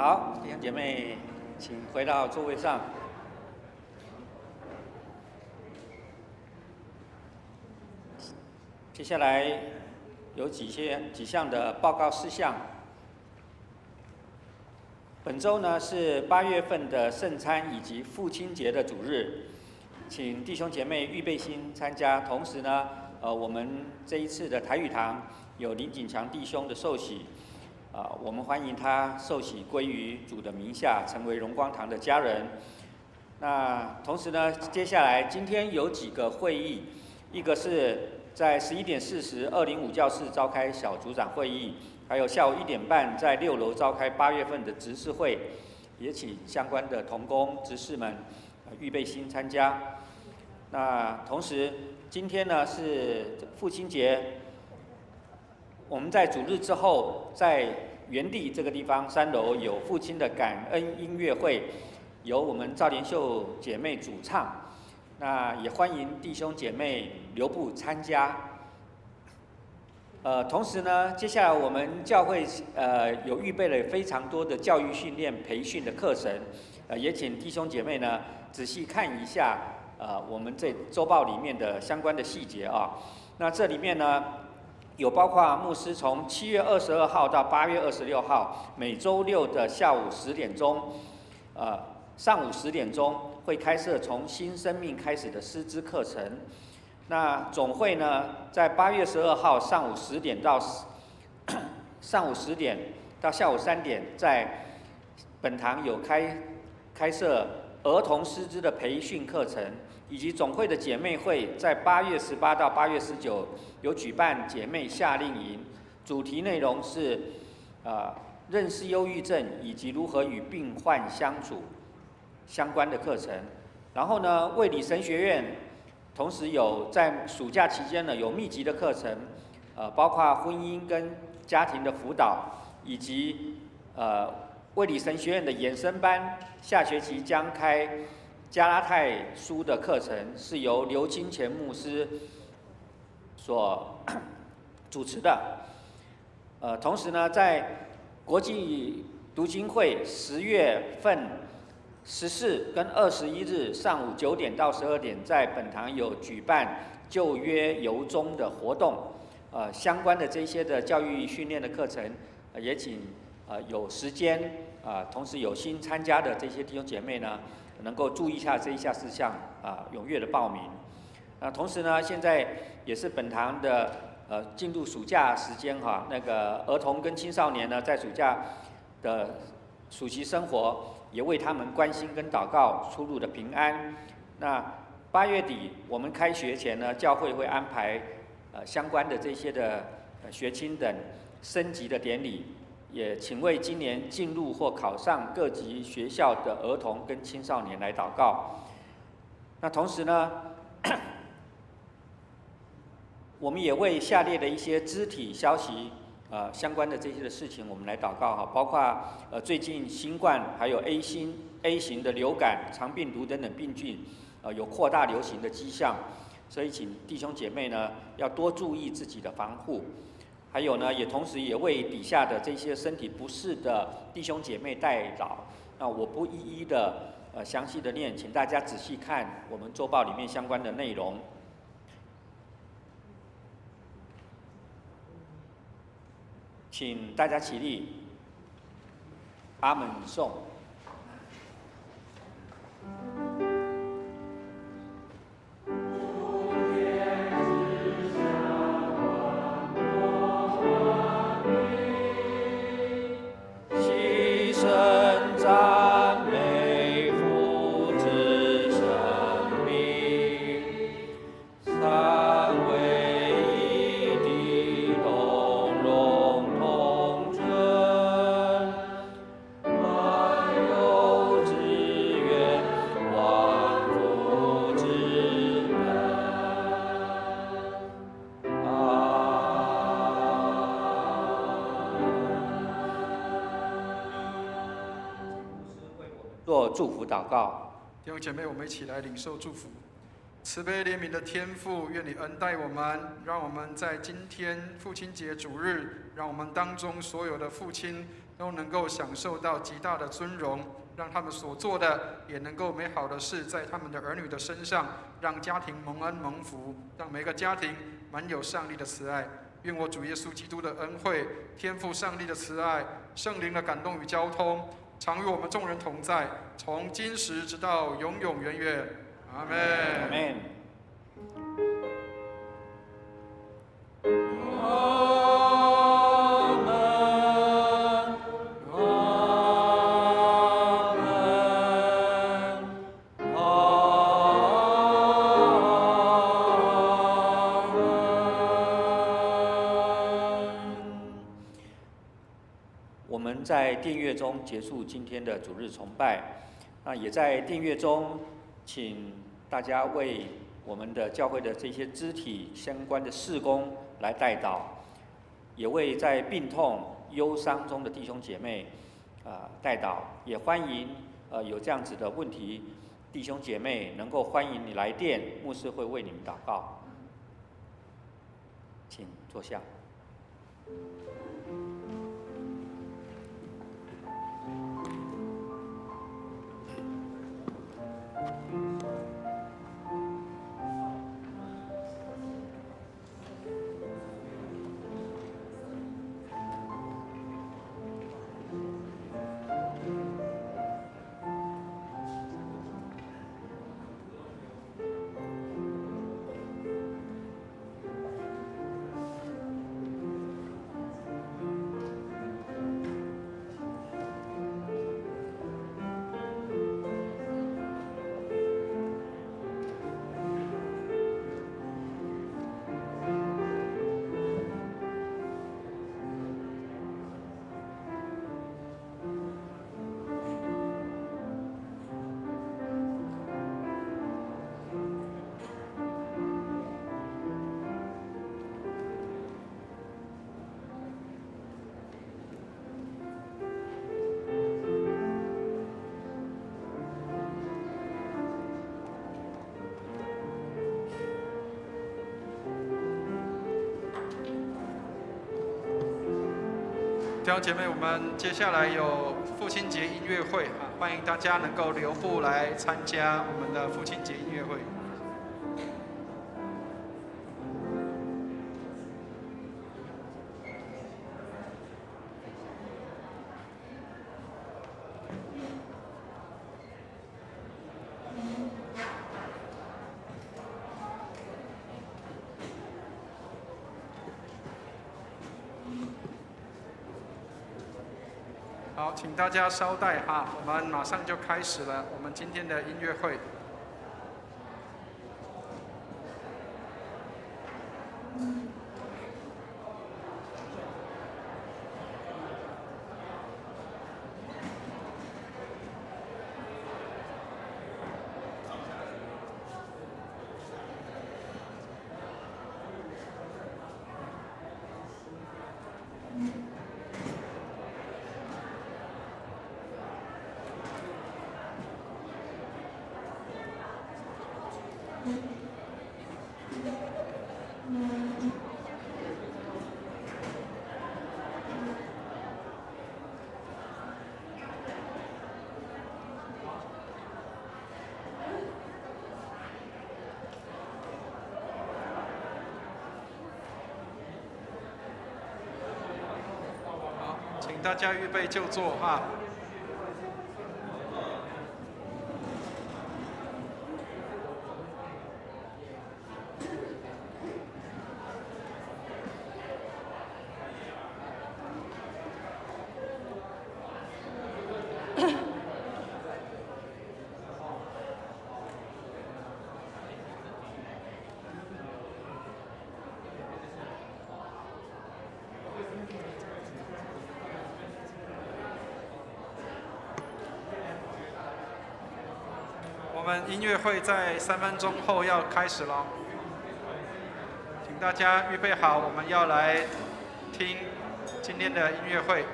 好，弟兄姐妹，请回到座位上。接下来有几项的报告事项。本周呢是8月份的圣餐以及父亲节的主日，请弟兄姐妹预备心参加。同时呢，我们这一次的台语堂有林锦强弟兄的受洗，我们欢迎他受洗归于主的名下，成为荣光堂的家人。那同时呢，接下来今天有几个会议，一个是在11点40 205教室召开小组长会议，还有下午1点半在6楼召开8月份的执事会，也请相关的同工执事们预备心参加。那同时今天呢是父亲节，我们在主日之后，在原地这个地方3楼有父亲的感恩音乐会，由我们赵连秀姐妹主唱。那也欢迎弟兄姐妹留步参加。同时呢，接下来我们教会有预备了非常多的教育训练培训的课程，也请弟兄姐妹呢仔细看一下我们这周报里面的相关的细节啊。那这里面呢有包括牧师从7月22号到8月26号，每周6的下午10点钟，上午10点钟会开设从新生命开始的师资课程。那总会呢，在8月12号上午10点到下午3点，在本堂有开设儿童师资的培训课程，以及总会的姐妹会在8月18到8月19有举办姐妹夏令营，主题内容是认识忧郁症以及如何与病患相处相关的课程。然后呢，卫理神学院同时有在暑假期间呢有密集的课程，包括婚姻跟家庭的辅导，以及卫理神学院的衍生班，下学期将开加拉太书的课程，是由刘金钱牧师所主持的。同时呢，在国际读经会10月份14跟21日上午9点到12点，在本堂有举办旧约由衷的活动，相关的这些的教育训练的课程，也请有时间同时有心参加的这些弟兄姐妹呢，能够注意一下这一项事项踊跃的报名。同时呢，现在也是本堂的进入暑假时间那个儿童跟青少年呢，在暑假的暑期生活，也为他们关心跟祷告出入的平安。那8月底我们开学前呢，教会会安排相关的这些的学青等升级的典礼，也请为今年进入或考上各级学校的儿童跟青少年来祷告。那同时呢，我们也为下列的一些肢体消息相关的这些的事情，我们来祷告包括最近新冠还有 A 型的流感、肠病毒等等病菌有扩大流行的迹象，所以请弟兄姐妹呢要多注意自己的防护。还有呢，也同时也为底下的这些身体不适的弟兄姐妹代祷。那我不一一的详细的念，请大家仔细看我们周报里面相关的内容。请大家起立，阿们颂。做祝福祷告。弟兄姐妹，我们一起来领受祝福。慈悲怜悯的天父，愿你恩待我们，让我们在今天父亲节主日，让我们当中所有的父亲都能够享受到极大的尊荣，让他们所做的也能够美好的事在他们的儿女的身上，让家庭蒙恩蒙福，让每个家庭满有上帝的慈爱。愿我主耶稣基督的恩惠、天父上帝的慈爱、圣灵的感动与交通，常与我们众人同在，从今时直到永永远远。阿门。阿门。我们在订阅中结束今天的主日崇拜，那也在订阅中，请大家为我们的教会的这些肢体相关的事工来代祷，也为在病痛、忧伤中的弟兄姐妹代祷，也欢迎有这样子的问题，弟兄姐妹能够欢迎你来电，牧师会为你们祷告。请坐下。弟兄姐妹，我们接下来有父亲节音乐会欢迎大家能够留步来参加我们的父亲节音乐会。好，请大家稍待我们马上就开始了我们今天的音乐会。请大家预备就座我们音乐会在3分钟后要开始了，请大家预备好，我们要来听今天的音乐会。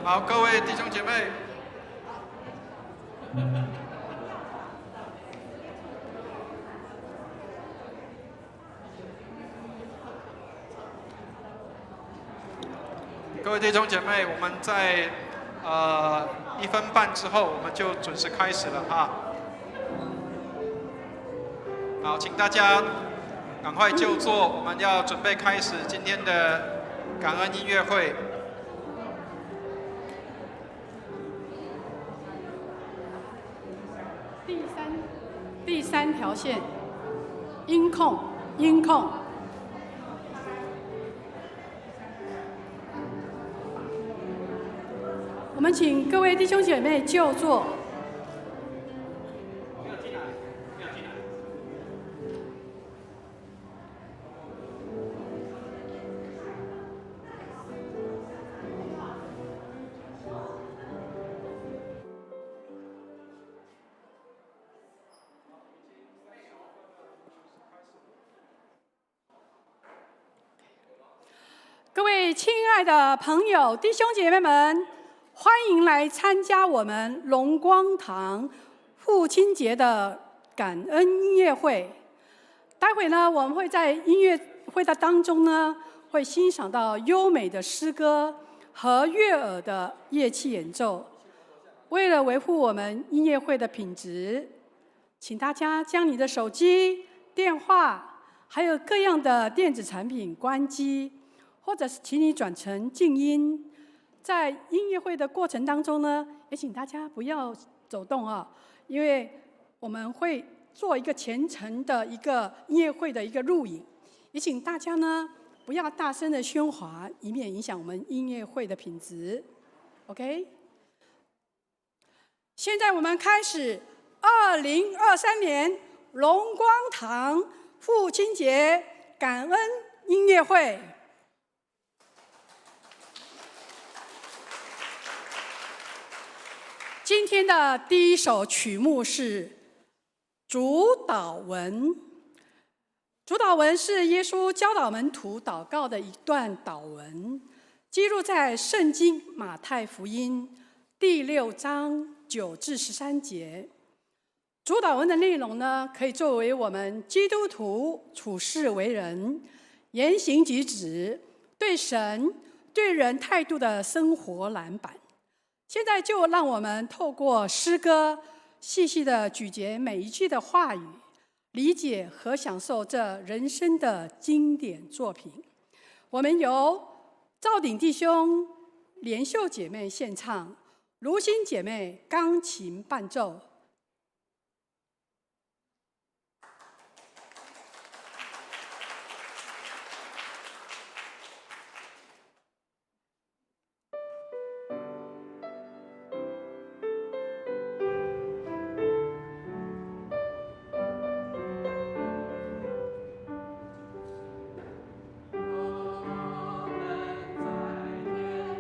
好，各位弟兄姐妹。各位弟兄姐妹，我们在1分半之后，我们就准时开始了啊。好，请大家赶快就座，我们要准备开始今天的感恩音乐会。第三条线，音控。我们请各位弟兄姐妹就座。各位亲爱的朋友、弟兄姐妹们，欢迎来参加我们荣光堂父亲节的感恩音乐会。待会呢，我们会在音乐会的当中呢，会欣赏到优美的诗歌和悦耳的乐器演奏。为了维护我们音乐会的品质，请大家将你的手机、电话，还有各样的电子产品关机。或者是请你转成静音，在音乐会的过程当中呢，也请大家不要走动啊，因为我们会做一个全程的一个音乐会的一个录影，也请大家呢不要大声的喧哗，以免影响我们音乐会的品质。OK， 现在我们开始2023年荣光堂父亲节感恩音乐会。今天的第一首曲目是主祷文。主祷文是耶稣教导门徒祷告的一段祷文，记录在圣经马太福音第6章9至13节。主祷文的内容呢，可以作为我们基督徒处事为人、言行举止、对神、对人态度的生活蓝本。现在就让我们透过诗歌，细细的咀嚼每一句的话语，理解和享受这人生的经典作品。我们由赵鼎弟兄、莲秀姐妹献唱，如心姐妹钢琴伴奏。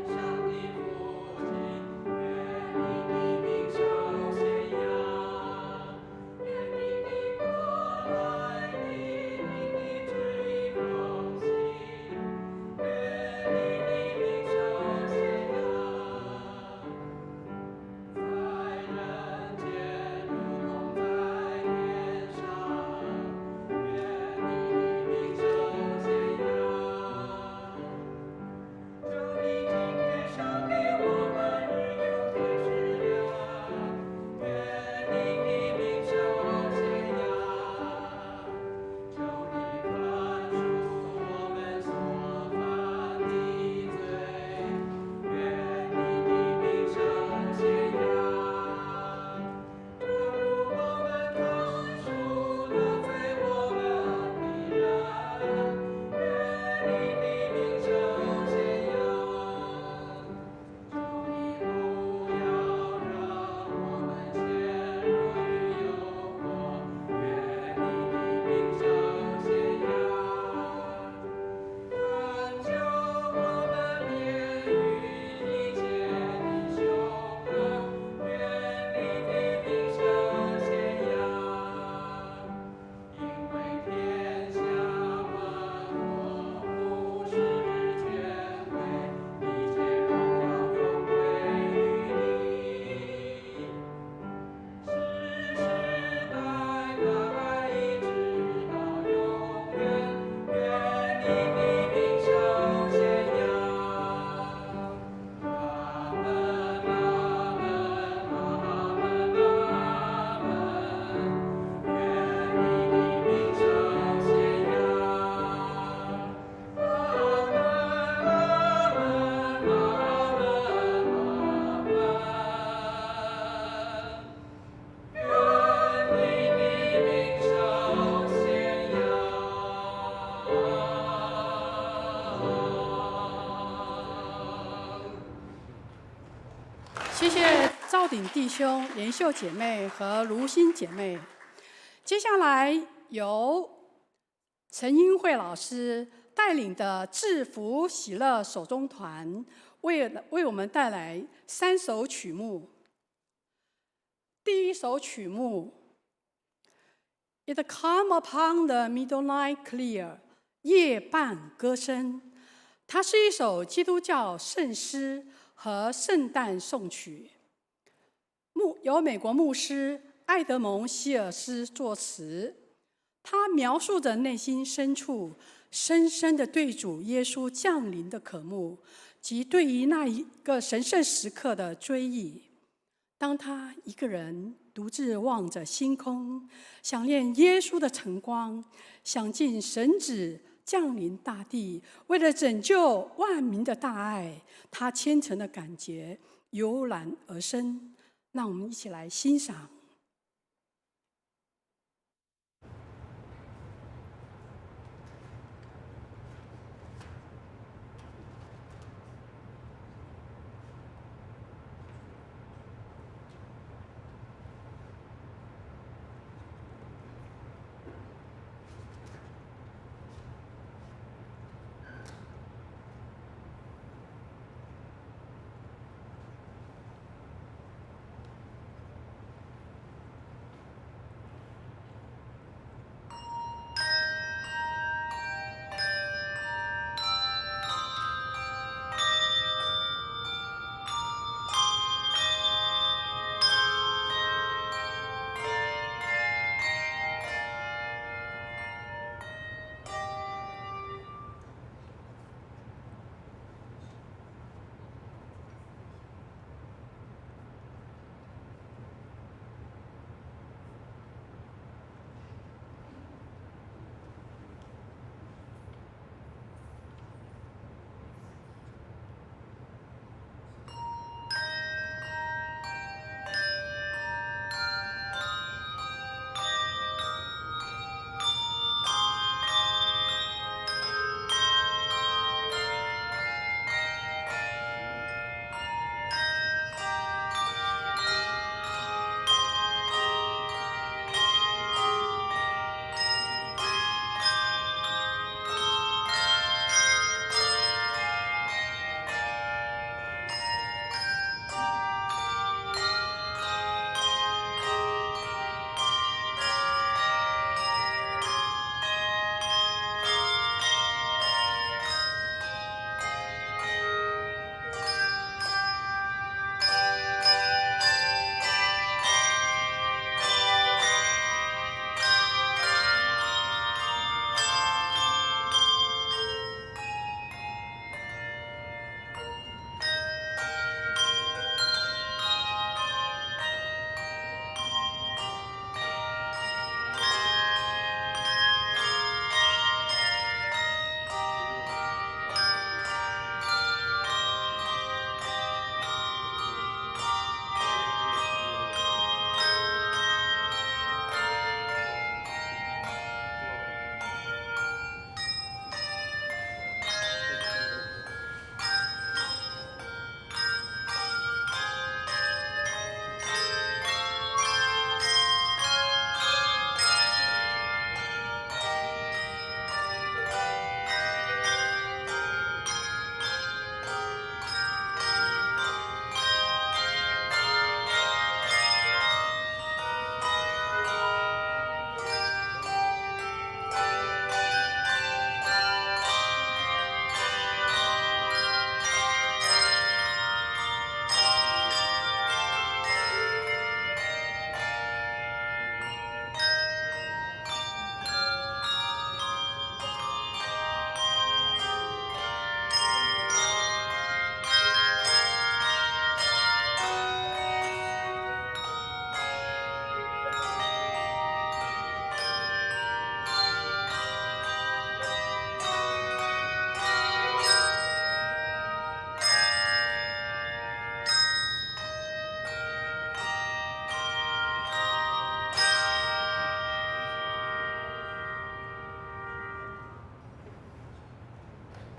上的父亲，愿你的名受显扬。谢谢赵鼎弟兄、莲秀姐妹和卢欣姐妹。接下来由陈英慧老师带领的制服喜乐手中团为我们带来3首曲目。第1首曲目 ，It Come Upon the Midnight Clear， 夜半歌声。它是一首基督教圣诗和圣诞颂曲，由美国牧师艾德蒙·希尔斯作词。他描述着内心深处深深的对主耶稣降临的渴慕，及对于那一个神圣时刻的追忆。当他一个人独自望着星空，想念耶稣的晨光，想尽神子降临大地，为了拯救万民的大爱，他虔诚的感觉油然而生。让我们一起来欣赏。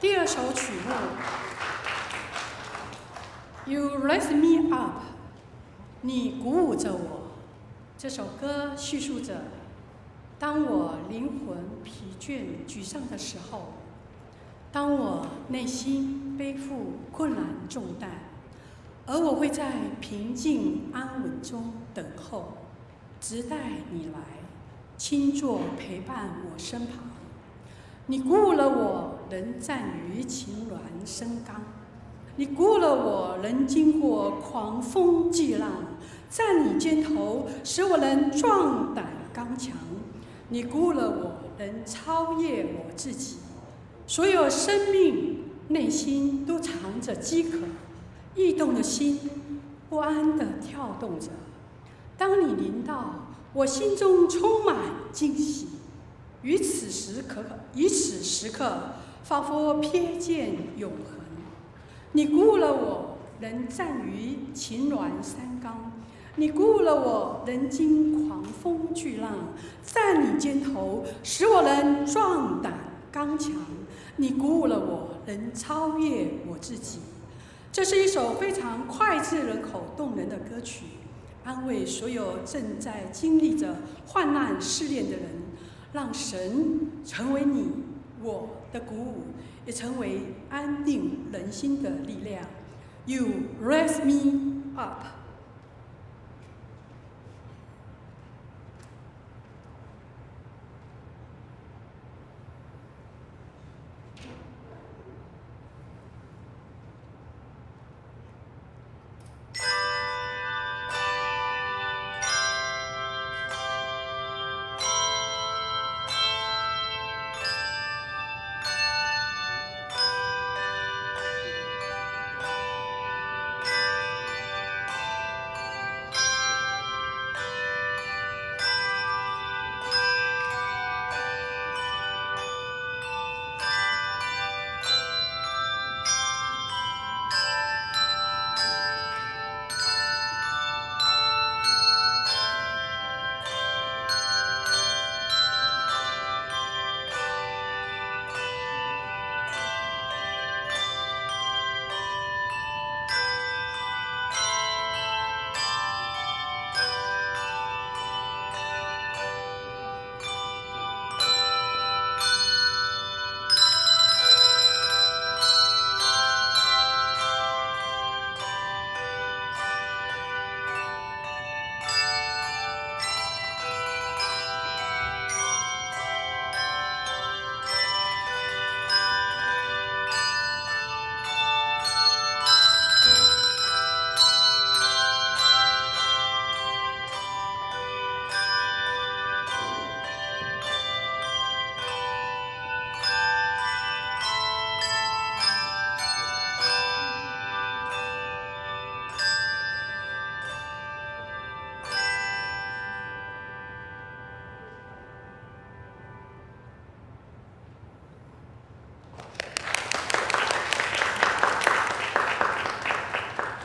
第2首曲目 You raise me up， 你鼓舞着我。这首歌叙述着，当我灵魂疲倦、沮丧的时候，当我内心背负困难重担，而我会在平静安稳中等候，直待你来，倾坐陪伴我身旁。你鼓舞了我，能战于情峦深冈。你鼓舞了我，能经过狂风巨浪，在你肩头，使我能壮胆刚强。你鼓舞了我，能超越我自己。所有生命内心都藏着饥渴，异动的心不安地跳动着。当你临到，我心中充满惊喜。于此时刻，仿佛瞥见永恒。你鼓舞了我，能战于情峦山冈；你鼓舞了我，能经狂风巨浪，在你肩头，使我能壮胆刚强。你鼓舞了我，能超越我自己。这是一首非常脍炙人口、动人的歌曲，安慰所有正在经历着患难试炼的人，让神成为你我的鼓舞，也成为安定人心的力量。You raise me up。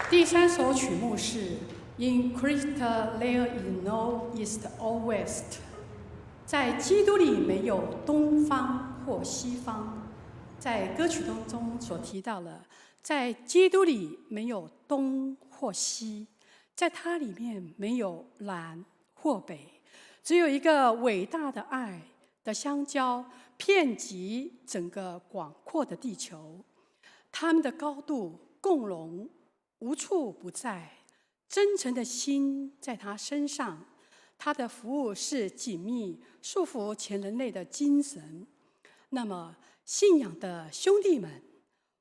第3首曲目是 In Christ there is no east or west， 在基督里没有东方或西方。在歌曲当中所提到了，在基督里没有东或西，在它里面没有南或北，只有一个伟大的爱的相交，遍及整个广阔的地球。他们的高度共融，无处不在，真诚的心在他身上，他的服务是紧密束缚全人类的精神。那么，信仰的兄弟们，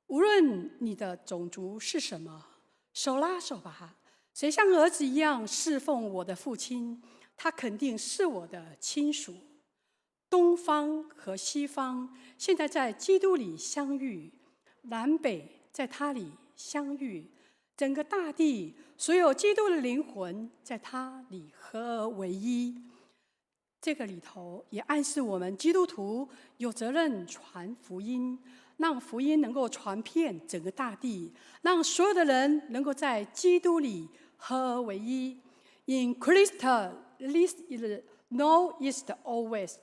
无论你的种族是什么，手拉手吧，谁像儿子一样侍奉我的父亲，他肯定是我的亲属。东方和西方现在在基督里相遇，南北在他里相遇。整个大地，所有基督的灵魂，在他里合而为一。这个里头也暗示我们基督徒有责任传福音，让福音能够传遍整个大地，让所有的人能够在基督里合而为一。In Christ there is no east or west。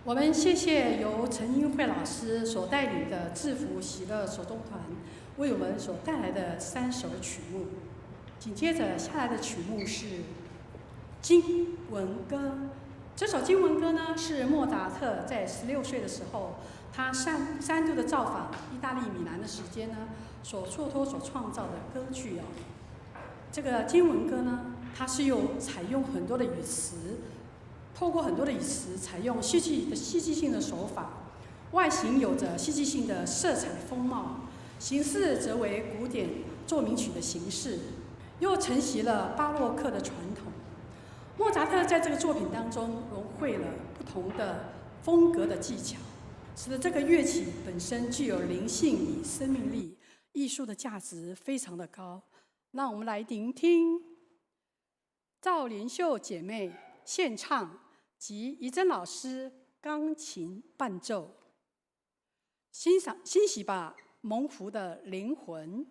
我们谢谢由陈英慧老师所带领的制服喜乐手中团为我们所带来的3首曲目。紧接着下来的曲目是《经文歌》。这首经文歌呢，是莫扎特在16岁的时候，他3度的造访意大利米兰的时间呢，所创造的歌剧哦。这个经文歌呢，它是采用很多的语词，透过很多的语词，采用戏剧性的手法，外形有着戏剧性的色彩风貌，形式则为古典奏鸣曲的形式，又承袭了巴洛克的传统。莫扎特在这个作品当中融汇了不同的风格的技巧，使得这个乐器本身具有灵性与生命力，艺术的价值非常的高。让我们来聆听赵莲秀姐妹献唱及怡珍老师钢琴伴奏，欣喜吧，蒙福的灵魂。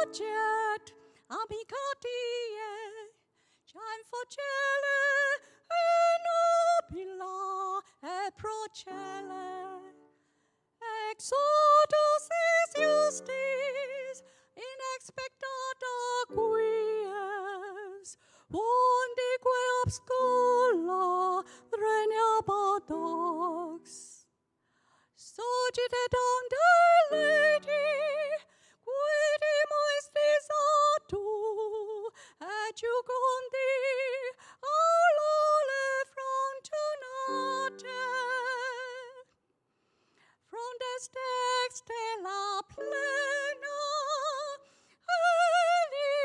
proget amicatiae, jam facele e nobila e procele. Exodus is justis in expectata quies, vondique obscula regnabat dox. Sogite danda legi, quidi moestis atu, adjugundi aulole frontunate. Frondes textela plena, eliliatate.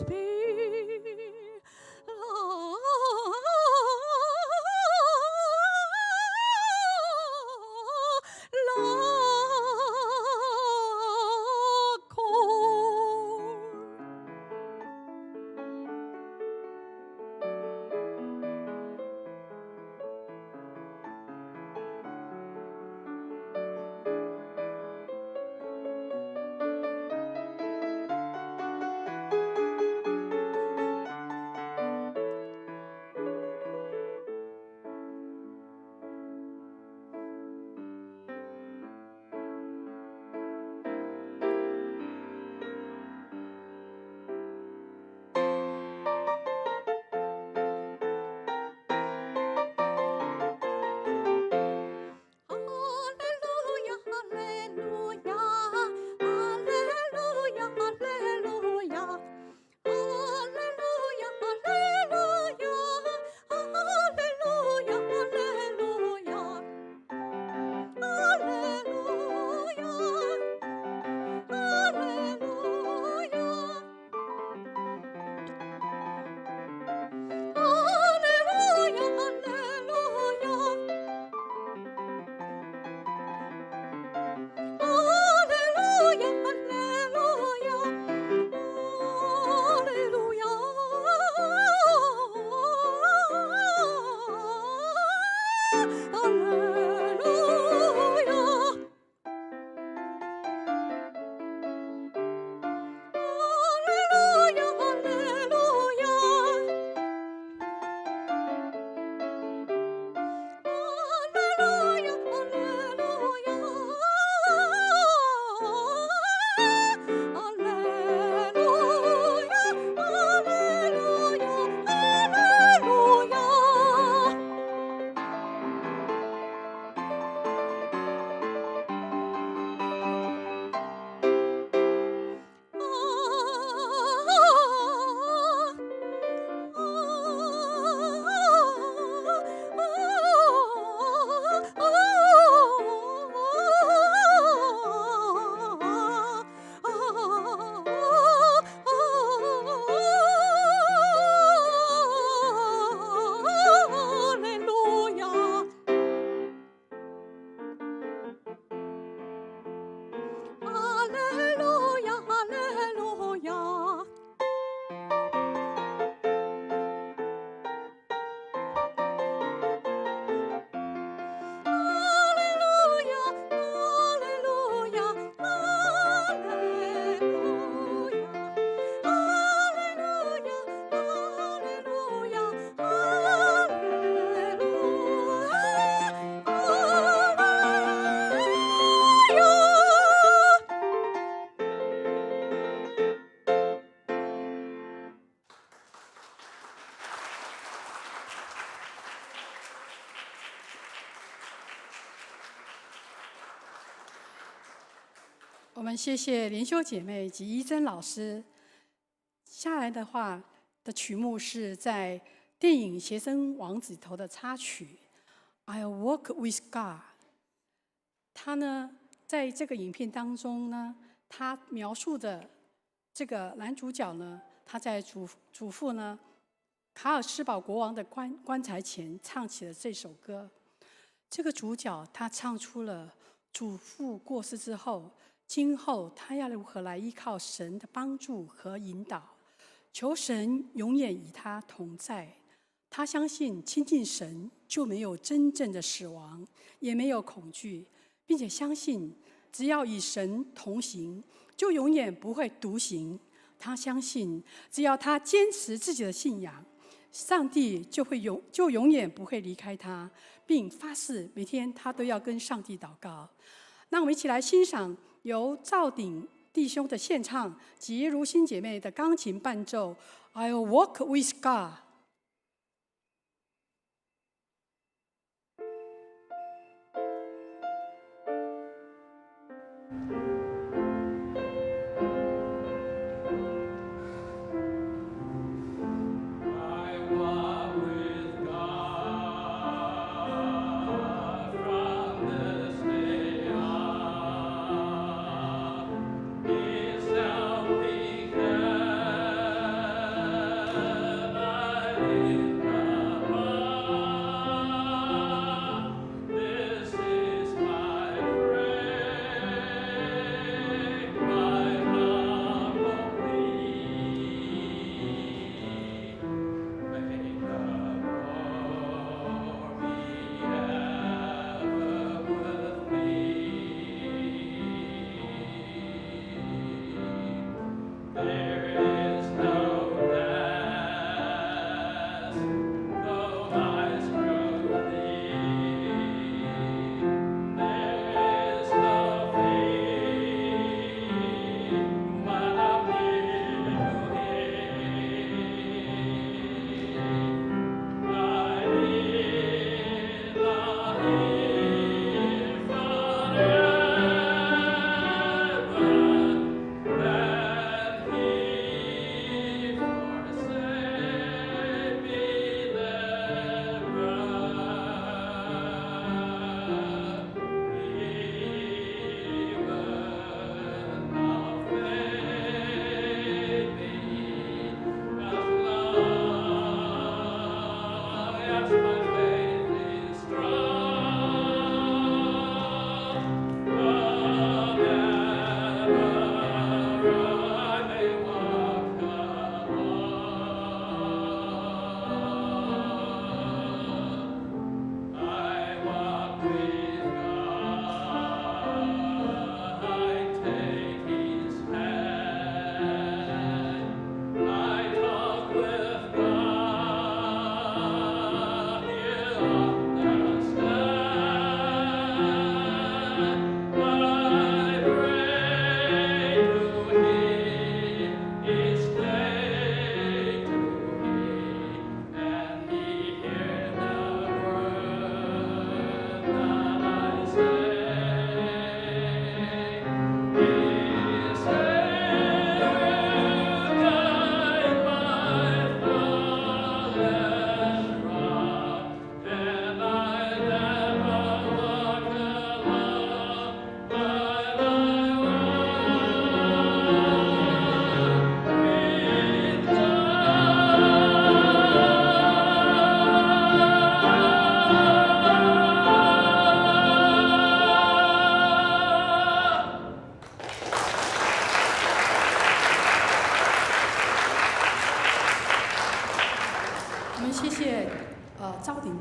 always be.我们谢谢灵修姐妹及依珍老师。下来的话的曲目是在电影《邪神王子》头的插曲《I'll Walk with God》。他呢，在这个影片当中呢，他描述的这个男主角呢，他在祖父呢卡尔斯堡国王的棺材前唱起了这首歌。这个主角他唱出了祖父过世之后，今后他要如何来依靠神的帮助和引导，求神永远与他同在。他相信亲近神就没有真正的死亡，也没有恐惧，并且相信只要与神同行，就永远不会独行。他相信只要他坚持自己的信仰，上帝就永远不会离开他，并发誓每天他都要跟上帝祷告。那我们一起来欣赏由赵鼎弟兄的献唱及如新姐妹的钢琴伴奏 I'll Walk with God。 Something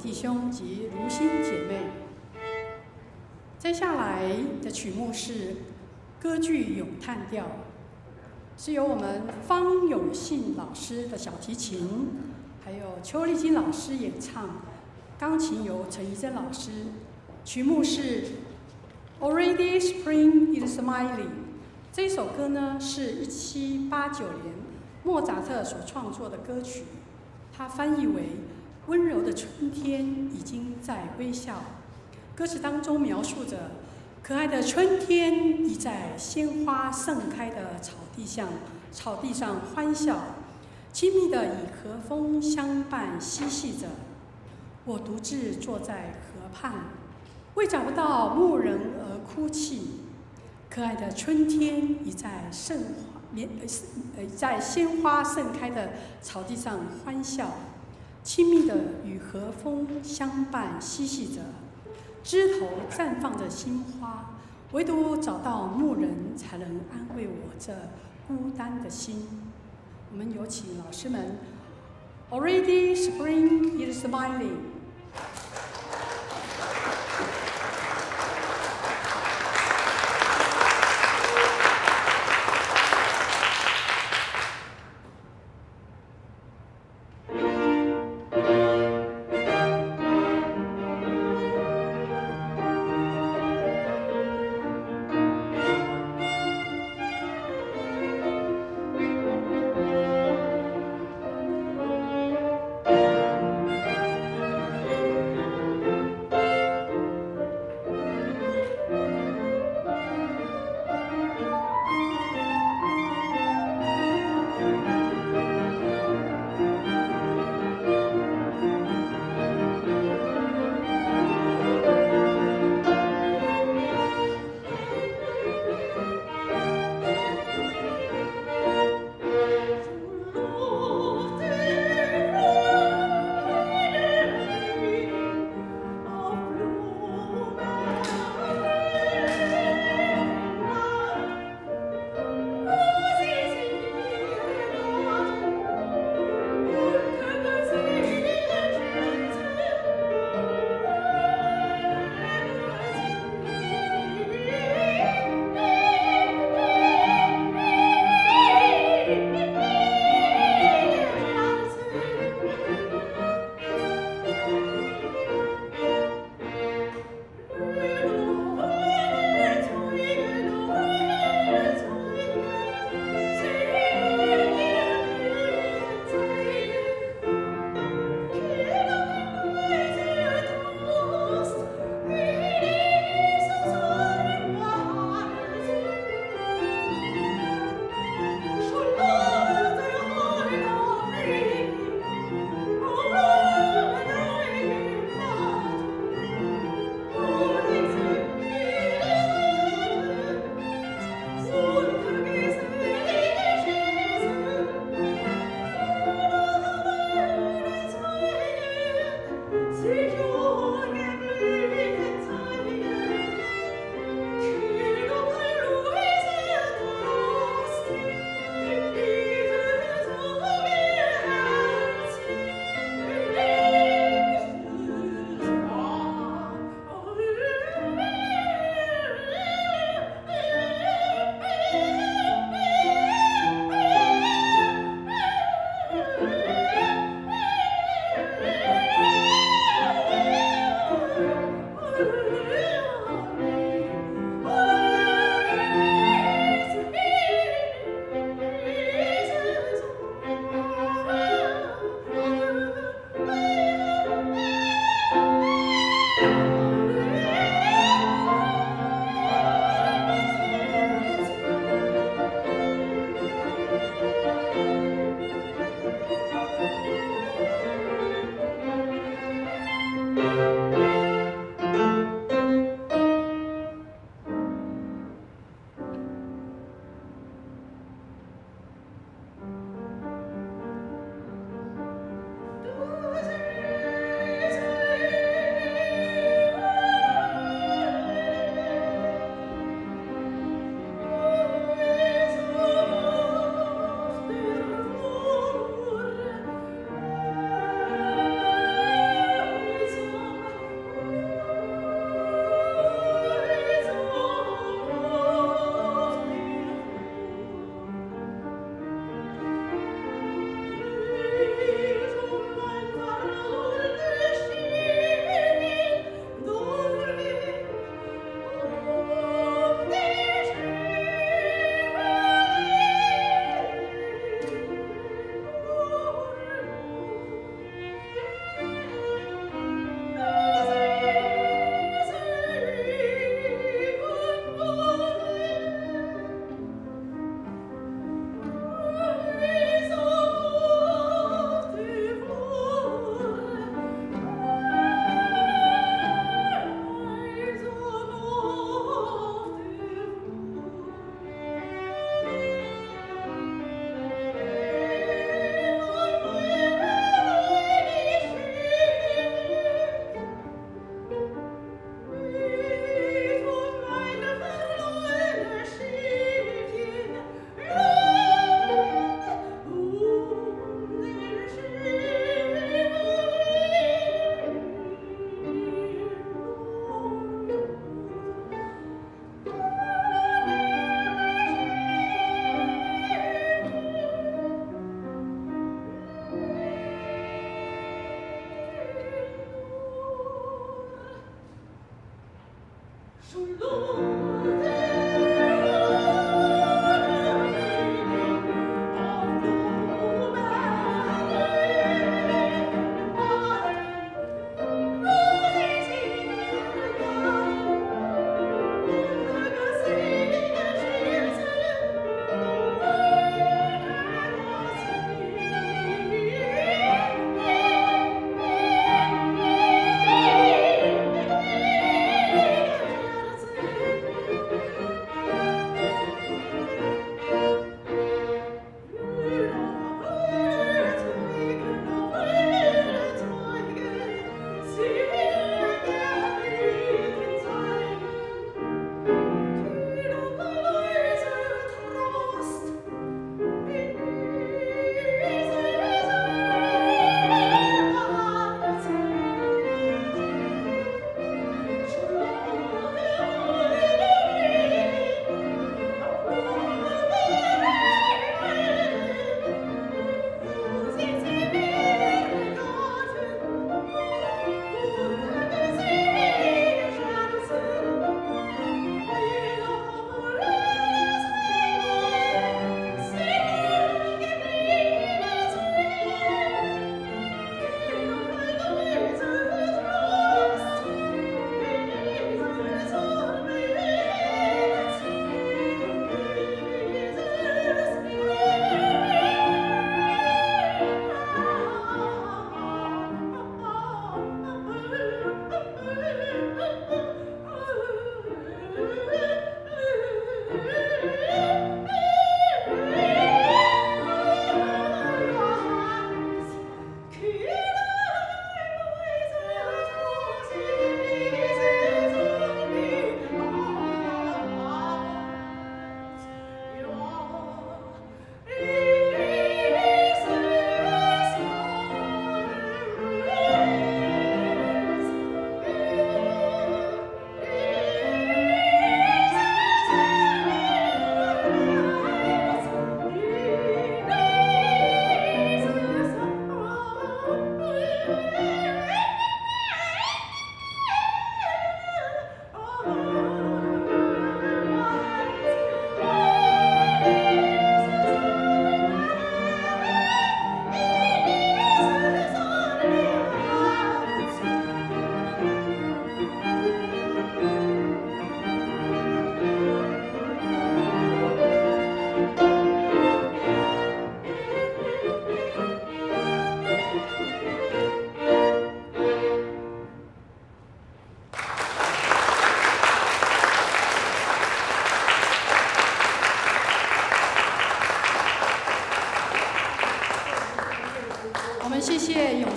弟兄及如心姐妹。接下来的曲目是歌剧咏叹调，是由我们方永信老师的小提琴，还有邱丽金老师演唱，钢琴由陈怡珍老师。曲目是 Already Spring is Smiling。这首歌呢是1789年莫扎特所创作的歌曲，它翻译为“温柔的春天已经在微笑”。歌词当中描述着可爱的春天已在鲜花盛开的草地上欢笑，亲密的以和风相伴嬉戏着。我独自坐在河畔，为找不到牧人而哭泣。可爱的春天已在在鲜花盛开的草地上欢笑，亲密的与和风相伴嬉戏着。枝头绽放着新花，唯独找到牧人，才能安慰我这孤单的心。我们有请老师们 ，Already Spring is Smiling。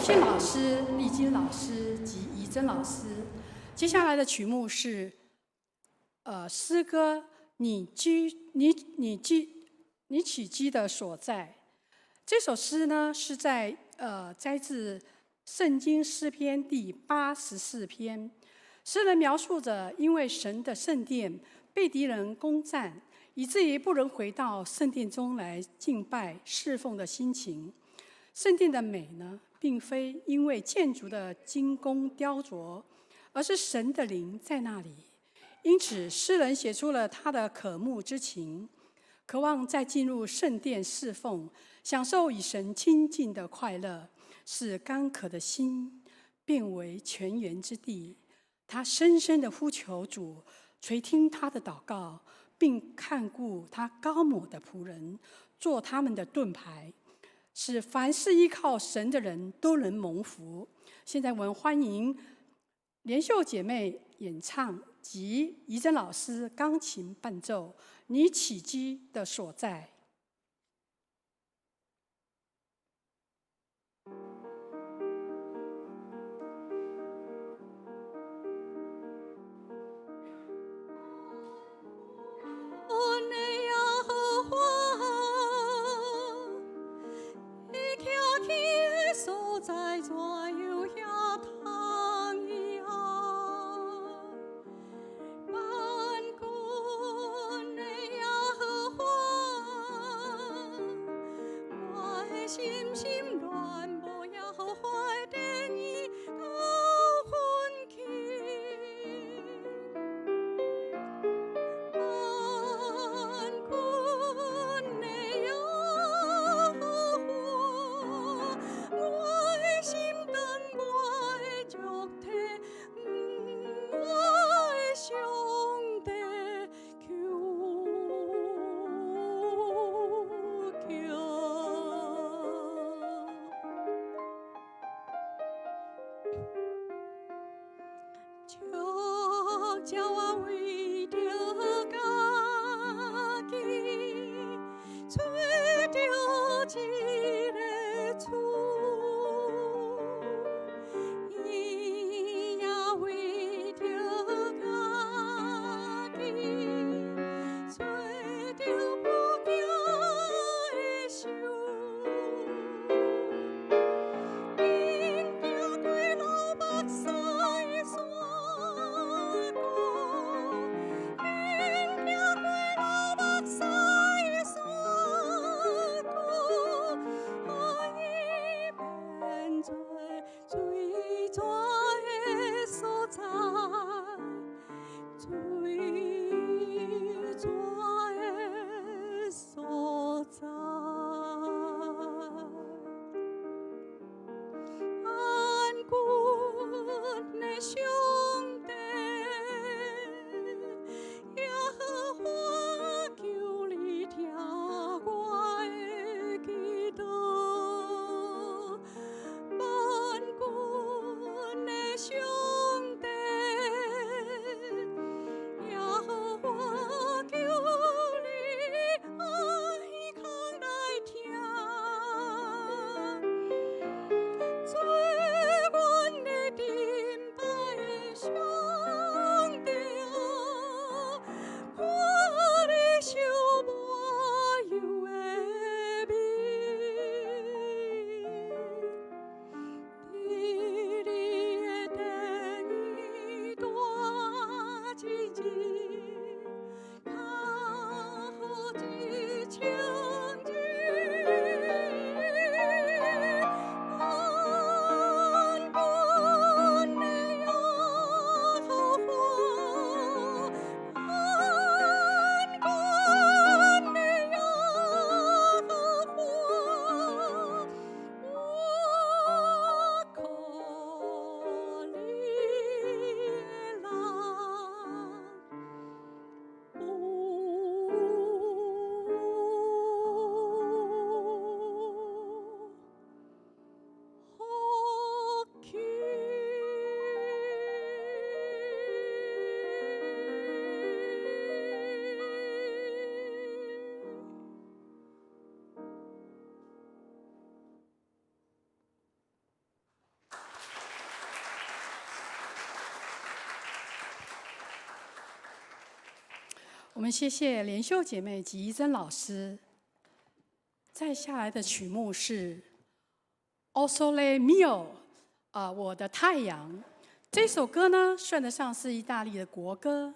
宪老师、丽晶老师及怡珍老师。接下来的曲目是诗歌你起居的所在。这首诗呢是摘自圣经诗篇第84篇。诗人描述着因为神的圣殿被敌人攻占，以至于不能回到圣殿中来敬拜侍奉的心情。圣殿的美呢，并非因为建筑的精工雕琢，而是神的灵在那里。因此，诗人写出了他的渴慕之情，渴望再进入圣殿侍奉，享受与神亲近的快乐，使干渴的心变为泉源之地。他深深地呼求主垂听他的祷告，并看顾他高抹的仆人，做他们的盾牌，使凡是依靠神的人都能蒙福。现在我们欢迎莲秀姐妹演唱及怡珍老师钢琴伴奏《你起居的所在》。在左右下躺一啊，万军的耶和华，我们谢谢莲秀姐妹及怡珍老师。再下来的曲目是《O Sole Mio》，我的太阳。这首歌呢，算得上是意大利的国歌。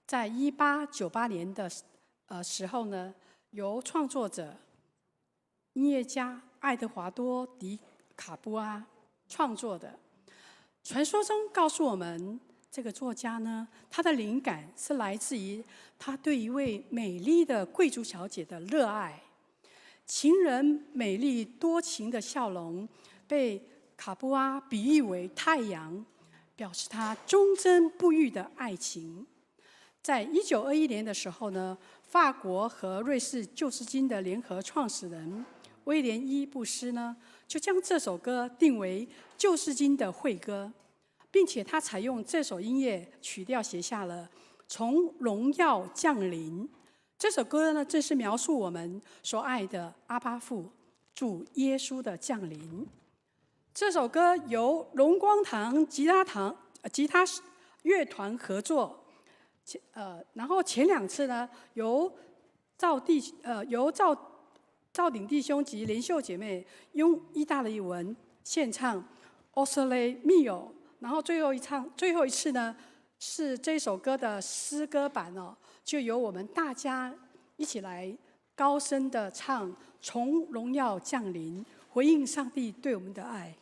在1898年的时候呢，由创作者、音乐家爱德华多·迪卡布阿创作的。传说中告诉我们，这个作家呢，他的灵感是来自于他对一位美丽的贵族小姐的热爱。情人美丽多情的笑容被卡布阿比喻为太阳，表示他忠贞不渝的爱情。在1921年的时候呢，法国和瑞士救世军的联合创始人威廉伊布斯呢，就将这首歌定为救世军的会歌，并且他采用这首音乐曲调写下了《从荣耀降临》。这首歌呢，正是描述我们所爱的阿爸父主耶稣的降临。这首歌由荣光堂吉他乐团合作，然后前2次呢由赵鼎弟兄及莲秀姐妹用意大利文献唱《O Sole Mio》，然后最后一次呢是这首歌的诗歌版哦，就由我们大家一起来高声的唱《从荣耀降临》，回应上帝对我们的爱。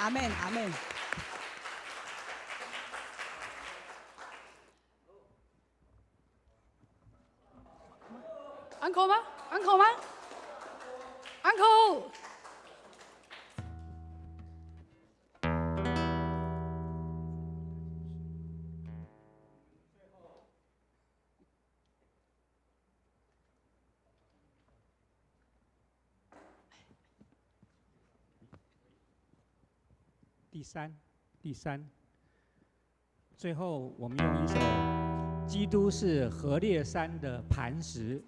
阿门，阿门。uncle 吗？uncle 吗？uncle。第三，最后我们用一首《基督是何烈山的磐石》。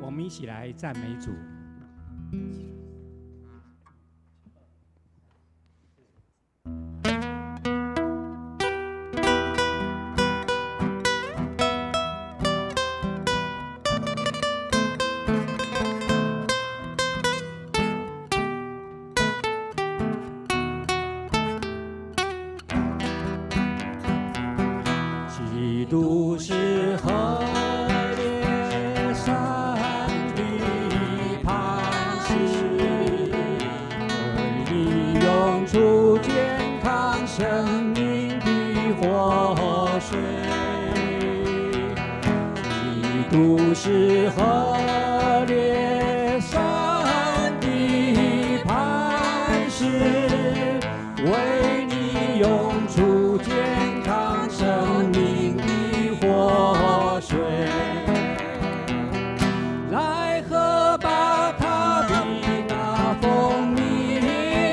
我们一起来赞美主。基督是何烈山的磐石，为你涌出健康生命的活水。基督是何烈山的磐石，为你涌出健康生命的活水。来喝吧，它比那蜂蜜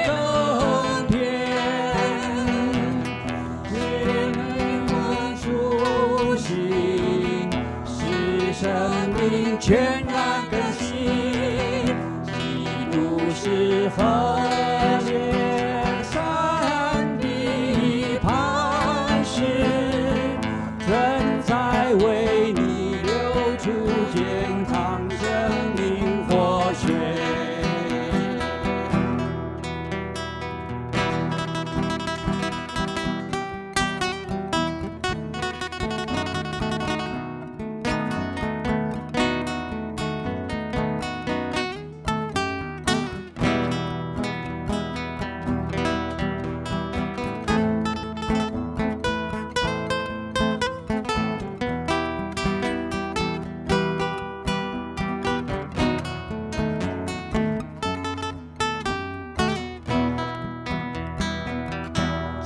更甜，使灵魂苏醒，使生命全然更新。基督是何烈山的磐石，正在为你流出健康生命活水。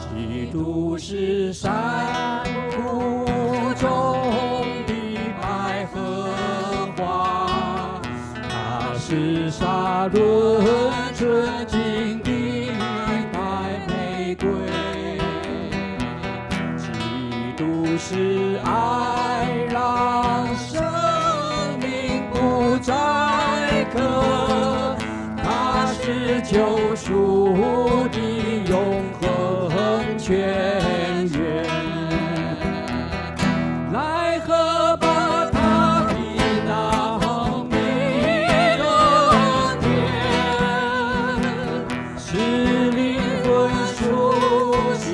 基督是山谷中的百合花，它是沙仑纯净的白玫瑰。基督是爱，让生命不再渴，它是救赎的永恒泉源。来喝吧，它比那蜂蜜更甜，使灵魂苏醒，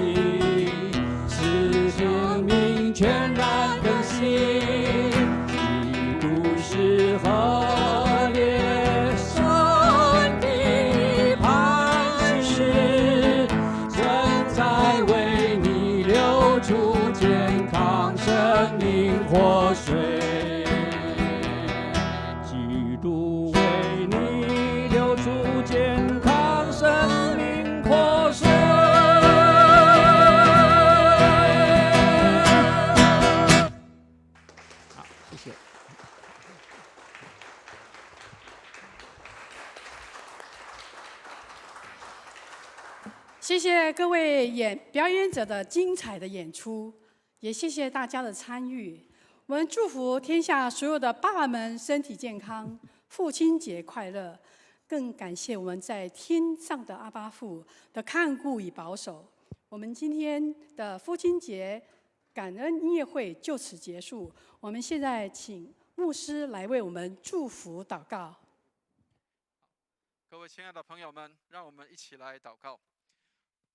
使生命全然更新。基督是何烈山的磐石，正在为你流出健康生命活水。基督为你流出健康生命活水。好，谢谢。谢谢各位表演者的精彩的演出，也谢谢大家的参与。我们祝福天下所有的爸爸们身体健康，父亲节快乐。更感谢我们在天上的阿爸父的看顾与保守。我们今天的父亲节感恩音乐会就此结束。我们现在请牧师来为我们祝福祷告。各位亲爱的朋友们，让我们一起来祷告。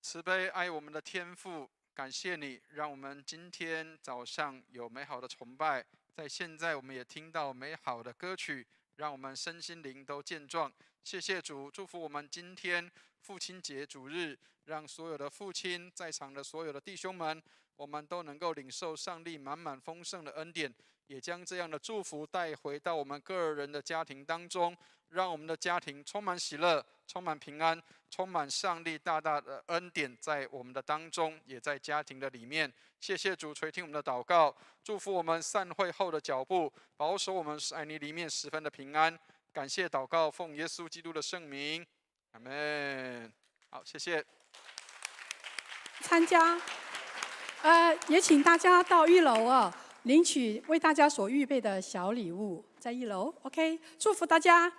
慈悲爱我们的天父，感谢你，让我们今天早上有美好的崇拜。在现在，我们也听到美好的歌曲，让我们身心灵都健壮。谢谢主，祝福我们今天父亲节主日，让所有的父亲在场的所有的弟兄们，我们都能够领受上帝满满丰盛的恩典，也将这样的祝福带回到我们个人的家庭当中，让我们的家庭充满喜乐，充满平安，充满上帝大大的恩典在我们的当中，也在家庭的里面。谢谢主垂听我们的祷告，祝福我们散会后的脚步，保守我们在你里面十分的平安。感谢祷告，奉耶稣基督的圣名，阿们。好，谢谢。参加，也请大家到1楼啊，领取为大家所预备的小礼物，在1楼。OK， 祝福大家。